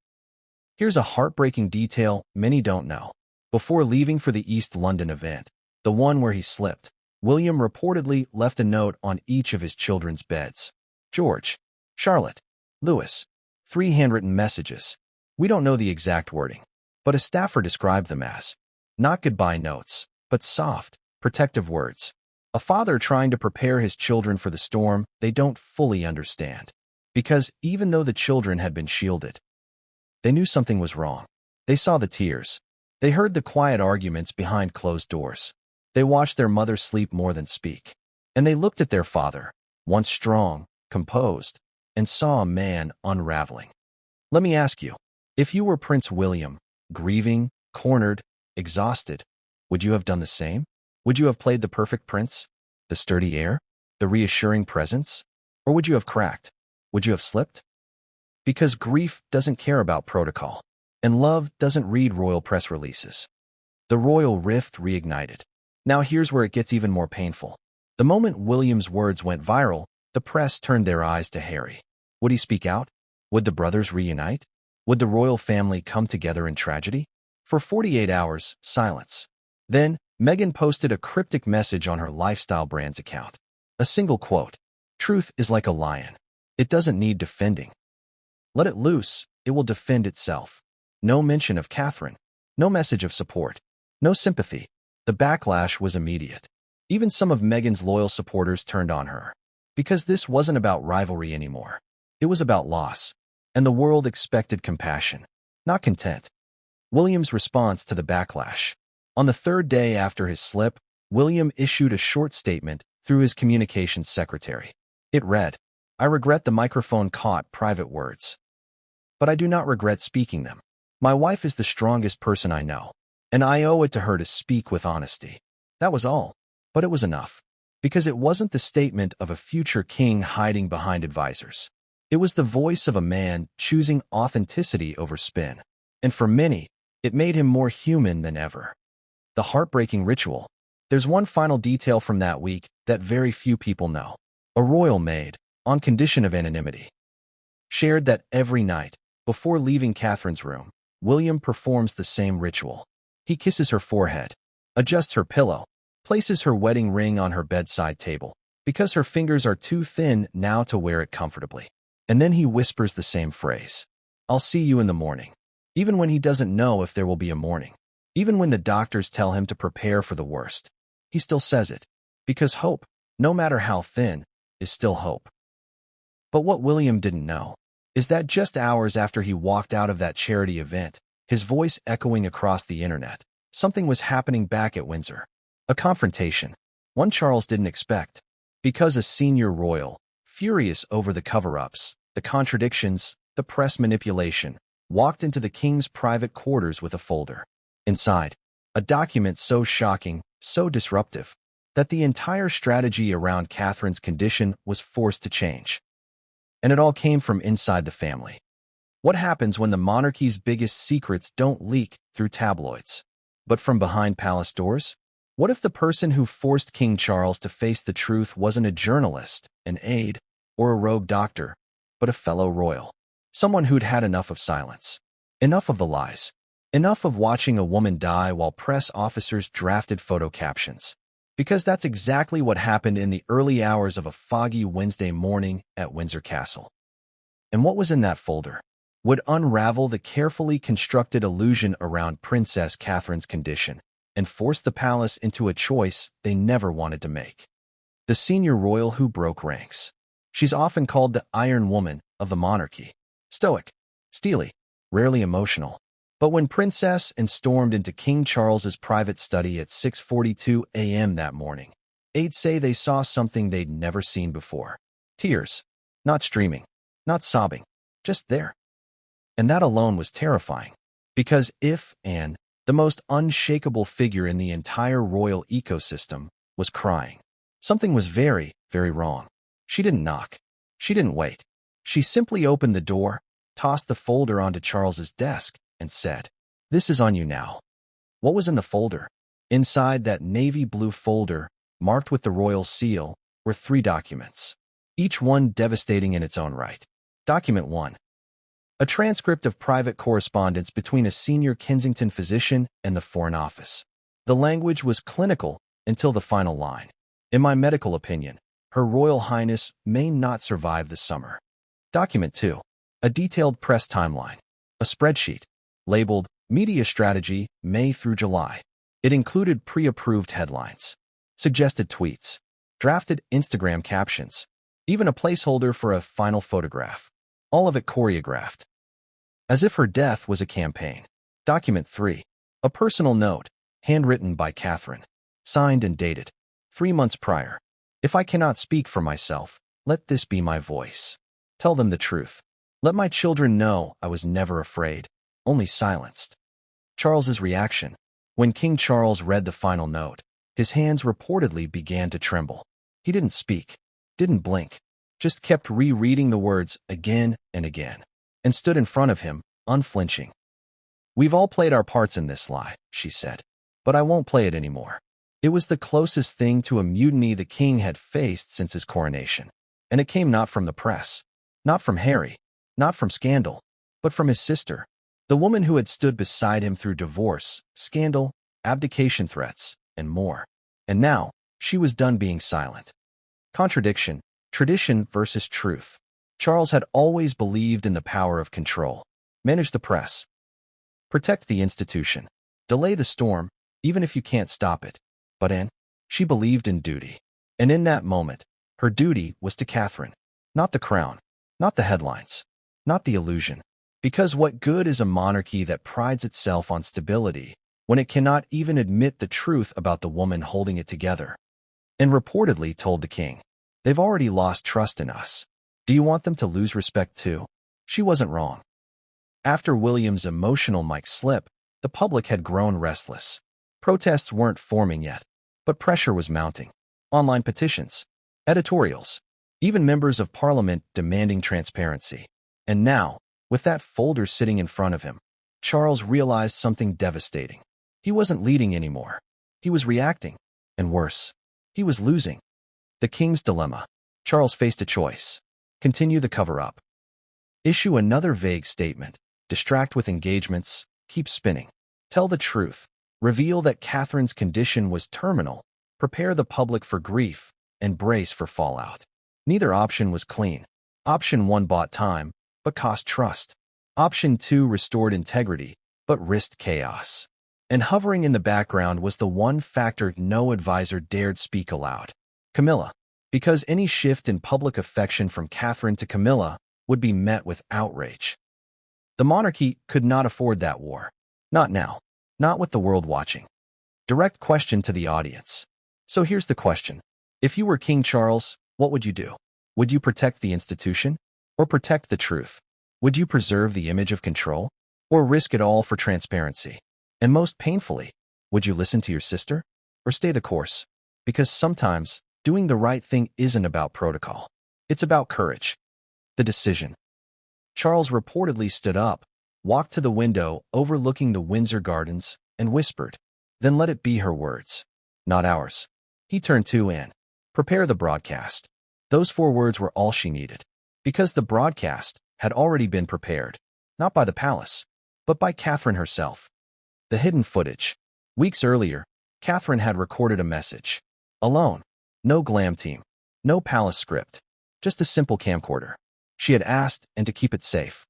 Here's a heartbreaking detail many don't know. Before leaving for the East London event, the one where he slipped, William reportedly left a note on each of his children's beds. George, Charlotte, Louis. 3 handwritten messages. We don't know the exact wording, but a staffer described them as not goodbye notes, but soft, protective words. A father trying to prepare his children for the storm they don't fully understand. Because even though the children had been shielded, they knew something was wrong. They saw the tears. They heard the quiet arguments behind closed doors. They watched their mother sleep more than speak. And they looked at their father, once strong, composed, and saw a man unraveling. Let me ask you, if you were Prince William, grieving, cornered, exhausted, would you have done the same? Would you have played the perfect prince? The sturdy heir? The reassuring presence? Or would you have cracked? Would you have slipped? Because grief doesn't care about protocol, and love doesn't read royal press releases. The royal rift reignited. Now here's where it gets even more painful. The moment William's words went viral, the press turned their eyes to Harry. Would he speak out? Would the brothers reunite? Would the royal family come together in tragedy? For 48 hours, silence. Then, Meghan posted a cryptic message on her lifestyle brand's account. A single quote. Truth is like a lion. It doesn't need defending. Let it loose, it will defend itself. No mention of Catherine. No message of support. No sympathy. The backlash was immediate. Even some of Meghan's loyal supporters turned on her. Because this wasn't about rivalry anymore. It was about loss. And the world expected compassion, not content. William's response to the backlash. On the 3rd day after his slip, William issued a short statement through his communications secretary. It read, I regret the microphone caught private words. But I do not regret speaking them. My wife is the strongest person I know, and I owe it to her to speak with honesty. That was all. But it was enough. Because it wasn't the statement of a future king hiding behind advisors. It was the voice of a man choosing authenticity over spin. And for many, it made him more human than ever. The heartbreaking ritual. There's one final detail from that week that very few people know. A royal maid, on condition of anonymity, shared that every night, before leaving Catherine's room, William performs the same ritual. He kisses her forehead, adjusts her pillow, places her wedding ring on her bedside table, because her fingers are too thin now to wear it comfortably. And then he whispers the same phrase. I'll see you in the morning. Even when he doesn't know if there will be a morning. Even when the doctors tell him to prepare for the worst. He still says it. Because hope, no matter how thin, is still hope. But what William didn't know is that just hours after he walked out of that charity event, his voice echoing across the internet, something was happening back at Windsor. A confrontation. One Charles didn't expect. Because a senior royal, furious over the cover-ups, the contradictions, the press manipulation, walked into the king's private quarters with a folder. Inside, a document so shocking, so disruptive, that the entire strategy around Catherine's condition was forced to change. And it all came from inside the family. What happens when the monarchy's biggest secrets don't leak through tabloids, but from behind palace doors? What if the person who forced King Charles to face the truth wasn't a journalist, an aide, or a rogue doctor, but a fellow royal? Someone who'd had enough of silence, enough of the lies, enough of watching a woman die while press officers drafted photo captions. Because that's exactly what happened in the early hours of a foggy Wednesday morning at Windsor Castle. And what was in that folder would unravel the carefully constructed illusion around Princess Catherine's condition and force the palace into a choice they never wanted to make. The senior royal who broke ranks. She's often called the Iron Woman of the monarchy. Stoic, steely, rarely emotional. But when Princess Anne stormed into King Charles's private study at 6:42 a.m. that morning, aides say they saw something they'd never seen before. Tears. Not streaming. Not sobbing. Just there. And that alone was terrifying. Because if Anne, the most unshakable figure in the entire royal ecosystem, was crying, something was very, very wrong. She didn't knock. She didn't wait. She simply opened the door, tossed the folder onto Charles's desk, and said, "This is on you now." What was in the folder? Inside that navy blue folder, marked with the royal seal, were 3 documents, each one devastating in its own right. Document 1. A transcript of private correspondence between a senior Kensington physician and the Foreign Office. The language was clinical until the final line. "In my medical opinion, Her Royal Highness may not survive the summer." Document 2. A detailed press timeline. A spreadsheet, labeled Media Strategy, May through July. It included pre-approved headlines, suggested tweets, drafted Instagram captions, even a placeholder for a final photograph. All of it choreographed. As if her death was a campaign. Document 3. A personal note, handwritten by Catherine. Signed and dated 3 months prior. "If I cannot speak for myself, let this be my voice. Tell them the truth. Let my children know I was never afraid, only silenced." Charles's reaction. When King Charles read the final note, his hands reportedly began to tremble. He didn't speak, didn't blink, just kept rereading the words again and again, and stood in front of him, unflinching. "We've all played our parts in this lie," she said, "but I won't play it anymore." It was the closest thing to a mutiny the king had faced since his coronation, and it came not from the press, not from Harry, not from scandal, but from his sister, the woman who had stood beside him through divorce, scandal, abdication threats, and more. And now, she was done being silent. Contradiction, tradition versus truth. Charles had always believed in the power of control. Manage the press. Protect the institution. Delay the storm, even if you can't stop it. But Anne, she believed in duty. And in that moment, her duty was to Catherine. Not the crown, not the headlines, not the illusion. Because what good is a monarchy that prides itself on stability when it cannot even admit the truth about the woman holding it together? And reportedly told the king, "They've already lost trust in us. Do you want them to lose respect too?" She wasn't wrong. After William's emotional mic slip, the public had grown restless. Protests weren't forming yet, but pressure was mounting. Online petitions, editorials, even members of parliament demanding transparency. And now, with that folder sitting in front of him, Charles realized something devastating. He wasn't leading anymore. He was reacting. And worse, he was losing. The king's dilemma. Charles faced a choice. Continue the cover-up. Issue another vague statement. Distract with engagements. Keep spinning. Tell the truth. Reveal that Catherine's condition was terminal. Prepare the public for grief and brace for fallout. Neither option was clean. Option 1 bought time, but cost trust. Option 2 restored integrity, but risked chaos. And hovering in the background was the one factor no advisor dared speak aloud. Camilla. Because any shift in public affection from Catherine to Camilla would be met with outrage. The monarchy could not afford that war. Not now. Not with the world watching. Direct question to the audience. So here's the question. If you were King Charles, what would you do? Would you protect the institution? Or protect the truth? Would you preserve the image of control? Or risk it all for transparency? And most painfully, would you listen to your sister? Or stay the course? Because sometimes, doing the right thing isn't about protocol. It's about courage. The decision. Charles reportedly stood up, walked to the window overlooking the Windsor Gardens, and whispered, "Then let it be her words, not ours." He turned to Anne. "Prepare the broadcast." Those 4 words were all she needed. Because the broadcast had already been prepared, not by the palace, but by Catherine herself. The hidden footage. Weeks earlier, Catherine had recorded a message. Alone. No glam team. No palace script. Just a simple camcorder. She had asked, and to keep it safe.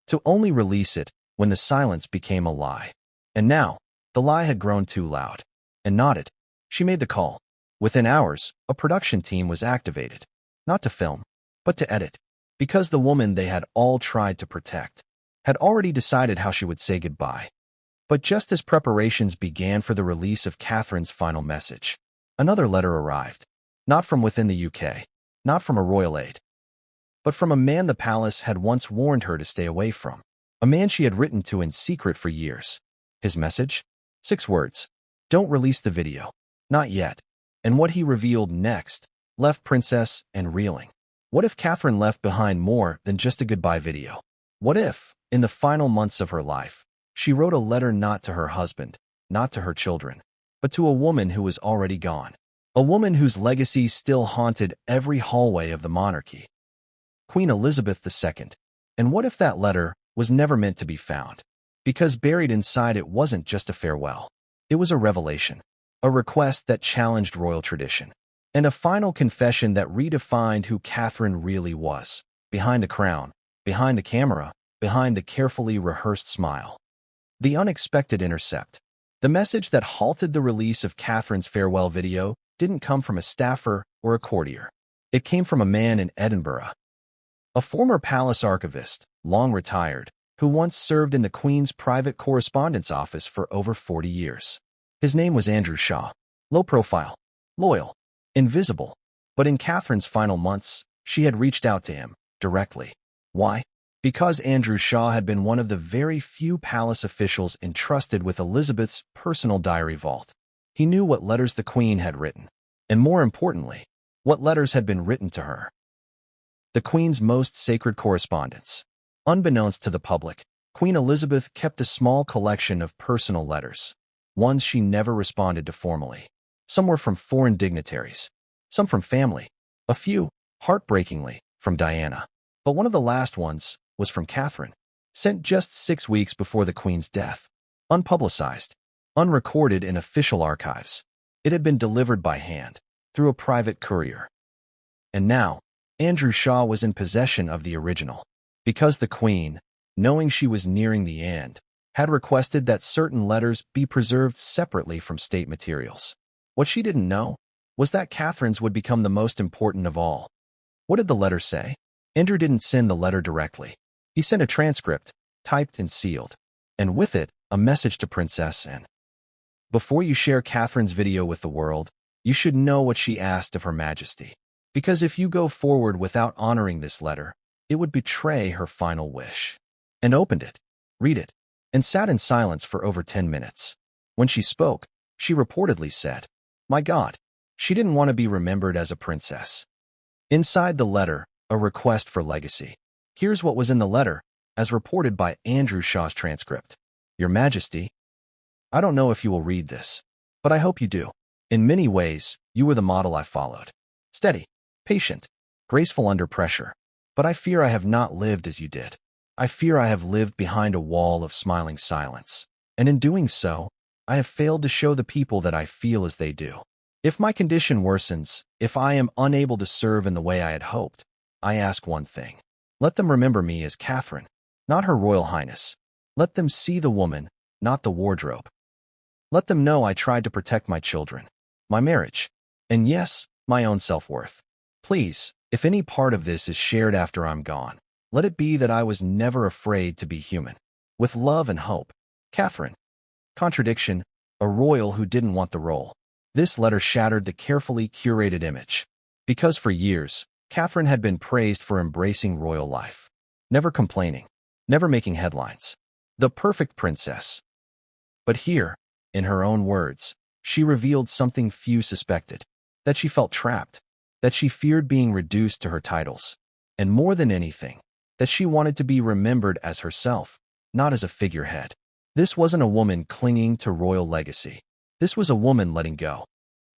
To only release it when the silence became a lie. And now, the lie had grown too loud. And nodded. She made the call. Within hours, a production team was activated. Not to film, but to edit. Because the woman they had all tried to protect had already decided how she would say goodbye. But just as preparations began for the release of Catherine's final message, another letter arrived. Not from within the UK. Not from a royal aide. But from a man the palace had once warned her to stay away from. A man she had written to in secret for years. His message? 6 words. Don't release the video. Not yet. And what he revealed next left Princess and reeling. What if Catherine left behind more than just a goodbye video? What if, in the final months of her life, she wrote a letter not to her husband, not to her children, but to a woman who was already gone? A woman whose legacy still haunted every hallway of the monarchy. Queen Elizabeth II. And what if that letter was never meant to be found? Because buried inside it wasn't just a farewell. It was a revelation. A request that challenged royal tradition. And a final confession that redefined who Catherine really was. Behind the crown, behind the camera, behind the carefully rehearsed smile. The unexpected intercept. The message that halted the release of Catherine's farewell video didn't come from a staffer or a courtier. It came from a man in Edinburgh. A former palace archivist, long retired, who once served in the Queen's private correspondence office for over 40 years. His name was Andrew Shaw. Low profile, loyal, invisible. But in Catherine's final months, she had reached out to him, directly. Why? Because Andrew Shaw had been one of the very few palace officials entrusted with Elizabeth's personal diary vault. He knew what letters the Queen had written, and more importantly, what letters had been written to her. The Queen's most sacred correspondence. Unbeknownst to the public, Queen Elizabeth kept a small collection of personal letters, ones she never responded to formally. Some were from foreign dignitaries, some from family, a few, heartbreakingly, from Diana. But one of the last ones was from Catherine, sent just 6 weeks before the Queen's death. Unpublicized, unrecorded in official archives. It had been delivered by hand, through a private courier. And now, Andrew Shaw was in possession of the original. Because the Queen, knowing she was nearing the end, had requested that certain letters be preserved separately from state materials. What she didn't know was that Catherine's would become the most important of all. What did the letter say? Andrew didn't send the letter directly. He sent a transcript, typed and sealed, and with it, a message to Princess Anne. Before you share Catherine's video with the world, you should know what she asked of Her Majesty. Because if you go forward without honoring this letter, it would betray her final wish. And opened it, read it, and sat in silence for over 10 minutes. When she spoke, she reportedly said, "My God," she didn't want to be remembered as a princess. Inside the letter, a request for legacy. Here's what was in the letter, as reported by Andrew Shaw's transcript. Your Majesty, I don't know if you will read this, but I hope you do. In many ways, you were the model I followed. Steady, patient, graceful under pressure. But I fear I have not lived as you did. I fear I have lived behind a wall of smiling silence. And in doing so, I have failed to show the people that I feel as they do. If my condition worsens, if I am unable to serve in the way I had hoped, I ask one thing. Let them remember me as Catherine, not Her Royal Highness. Let them see the woman, not the wardrobe. Let them know I tried to protect my children, my marriage, and yes, my own self-worth. Please, if any part of this is shared after I'm gone, let it be that I was never afraid to be human. With love and hope, Catherine. Contradiction, a royal who didn't want the role. This letter shattered the carefully curated image. Because for years, Catherine had been praised for embracing royal life. Never complaining, never making headlines. The perfect princess. But here, in her own words, she revealed something few suspected. That she felt trapped. That she feared being reduced to her titles. And more than anything, that she wanted to be remembered as herself, not as a figurehead. This wasn't a woman clinging to royal legacy. This was a woman letting go.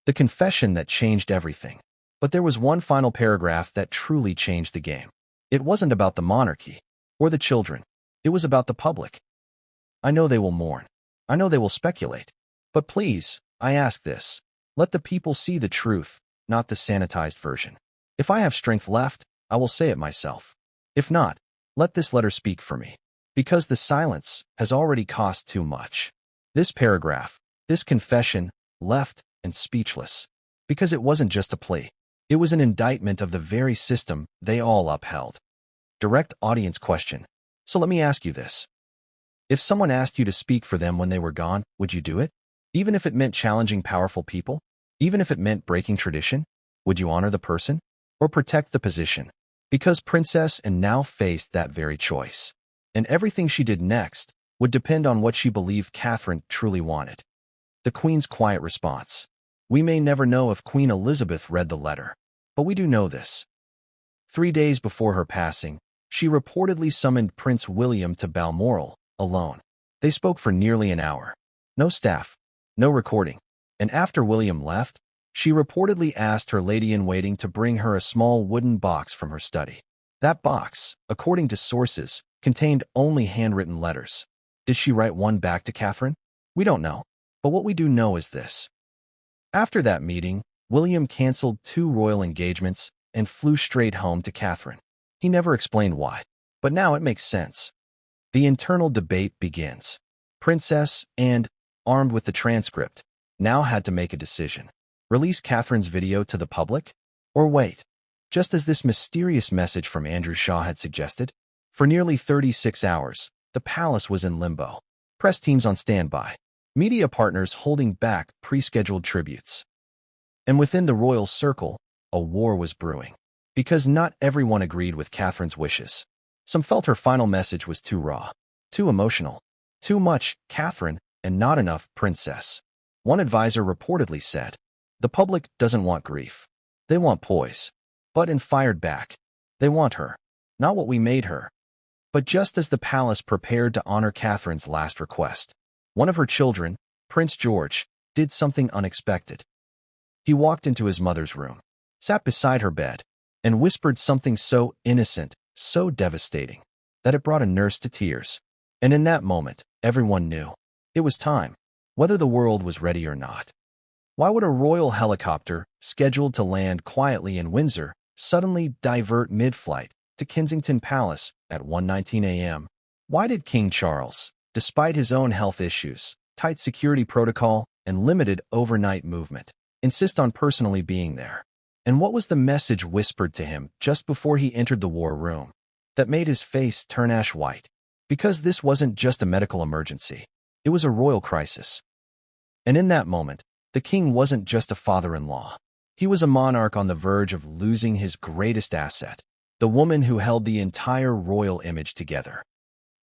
The confession that changed everything. But there was one final paragraph that truly changed the game. It wasn't about the monarchy or the children. It was about the public. I know they will mourn. I know they will speculate. But please, I ask this. Let the people see the truth, not the sanitized version. If I have strength left, I will say it myself. If not, let this letter speak for me. Because the silence has already cost too much. This paragraph, this confession, left and speechless. Because it wasn't just a plea. It was an indictment of the very system they all upheld. Direct audience question. So let me ask you this. If someone asked you to speak for them when they were gone, would you do it? Even if it meant challenging powerful people? Even if it meant breaking tradition? Would you honor the person? Or protect the position? Because Princess Anne now faced that very choice. And everything she did next would depend on what she believed Catherine truly wanted. The Queen's quiet response. We may never know if Queen Elizabeth read the letter, but we do know this. 3 days before her passing, she reportedly summoned Prince William to Balmoral, alone. They spoke for nearly an hour. No staff, no recording. And after William left, she reportedly asked her lady-in-waiting to bring her a small wooden box from her study. That box, according to sources, contained only handwritten letters. Did she write one back to Catherine? We don't know. But what we do know is this. After that meeting, William canceled 2 royal engagements and flew straight home to Catherine. He never explained why, but now it makes sense. The internal debate begins. Princess Anne, armed with the transcript, now had to make a decision. Release Catherine's video to the public? Or wait? Just as this mysterious message from Andrew Shaw had suggested, for nearly 36 hours, the palace was in limbo. Press teams on standby. Media partners holding back pre-scheduled tributes. And within the royal circle, a war was brewing. Because not everyone agreed with Catherine's wishes. Some felt her final message was too raw, too emotional, too much Catherine and not enough princess. One advisor reportedly said, the public doesn't want grief. They want poise. But Anne fired back. They want her. Not what we made her. But just as the palace prepared to honor Catherine's last request, one of her children, Prince George, did something unexpected. He walked into his mother's room, sat beside her bed, and whispered something so innocent, so devastating, that it brought a nurse to tears. And in that moment, everyone knew. It was time, whether the world was ready or not. Why would a royal helicopter, scheduled to land quietly in Windsor, suddenly divert mid-flight to Kensington Palace at 1:19 a.m.? Why did King Charles, despite his own health issues, tight security protocol, and limited overnight movement, insist on personally being there? And what was the message whispered to him just before he entered the war room that made his face turn ash white? Because this wasn't just a medical emergency. It was a royal crisis. And in that moment, the king wasn't just a father-in-law. He was a monarch on the verge of losing his greatest asset, the woman who held the entire royal image together.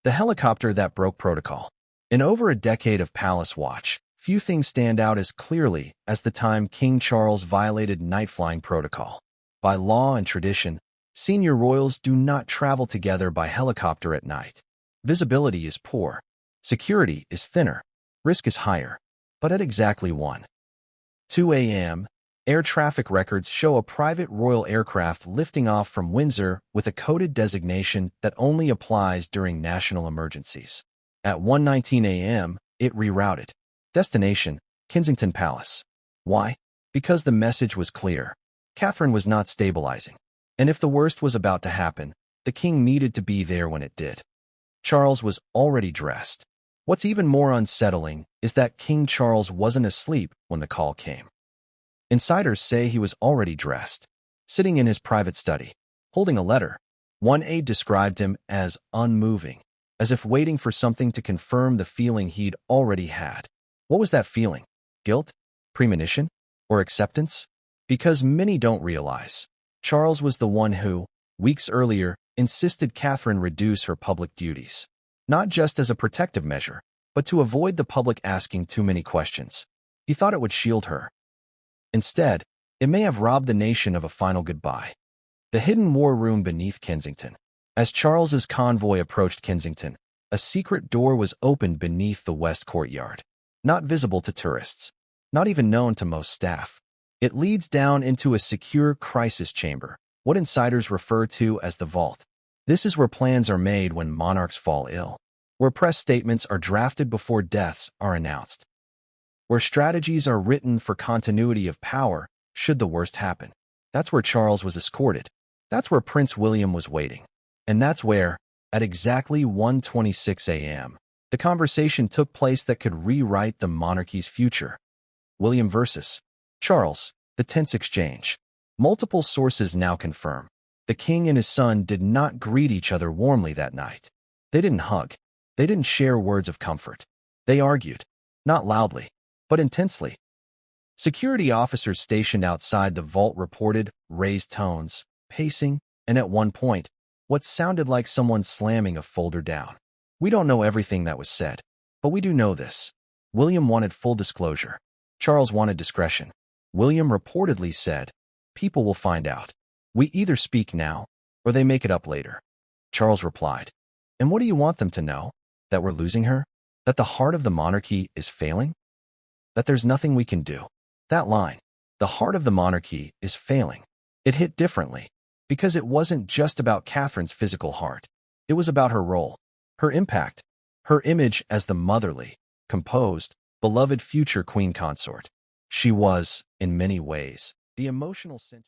The helicopter that broke protocol. In over a decade of palace watch, few things stand out as clearly as the time King Charles violated night-flying protocol. By law and tradition, senior royals do not travel together by helicopter at night. Visibility is poor. Security is thinner. Risk is higher. But at exactly 1:02 a.m., air traffic records show a private royal aircraft lifting off from Windsor with a coded designation that only applies during national emergencies. At 1:19 a.m., it rerouted. Destination, Kensington Palace. Why? Because the message was clear. Catherine was not stabilizing. And if the worst was about to happen, the king needed to be there when it did. Charles was already dressed. What's even more unsettling is that King Charles wasn't asleep when the call came. Insiders say he was already dressed, sitting in his private study, holding a letter. One aide described him as unmoving, as if waiting for something to confirm the feeling he'd already had. What was that feeling? Guilt? Premonition? Or acceptance? Because many don't realize, Charles was the one who, weeks earlier, insisted Catherine reduce her public duties. Not just as a protective measure, but to avoid the public asking too many questions. He thought it would shield her. Instead, it may have robbed the nation of a final goodbye. The hidden war room beneath Kensington. As Charles's convoy approached Kensington, a secret door was opened beneath the west courtyard. Not visible to tourists, not even known to most staff. It leads down into a secure crisis chamber, what insiders refer to as the vault. This is where plans are made when monarchs fall ill, where press statements are drafted before deaths are announced. where strategies are written for continuity of power should the worst happen. That's where Charles was escorted. That's where Prince William was waiting. And that's where, at exactly 1:26 a.m., the conversation took place that could rewrite the monarchy's future. William versus Charles, the tense exchange. Multiple sources now confirm the king and his son did not greet each other warmly that night. They didn't hug. They didn't share words of comfort. They argued, not loudly, but intensely. Security officers stationed outside the vault reported raised tones, pacing, and at one point, what sounded like someone slamming a folder down. We don't know everything that was said, but we do know this. William wanted full disclosure. Charles wanted discretion. William reportedly said, "People will find out. We either speak now, or they make it up later." Charles replied, "And what do you want them to know? That we're losing her? That the heart of the monarchy is failing? That there's nothing we can do?" That line, "the heart of the monarchy is failing," it hit differently, because it wasn't just about Catherine's physical heart. It was about her role, her impact, her image as the motherly, composed, beloved future queen consort. She was, in many ways, the emotional center.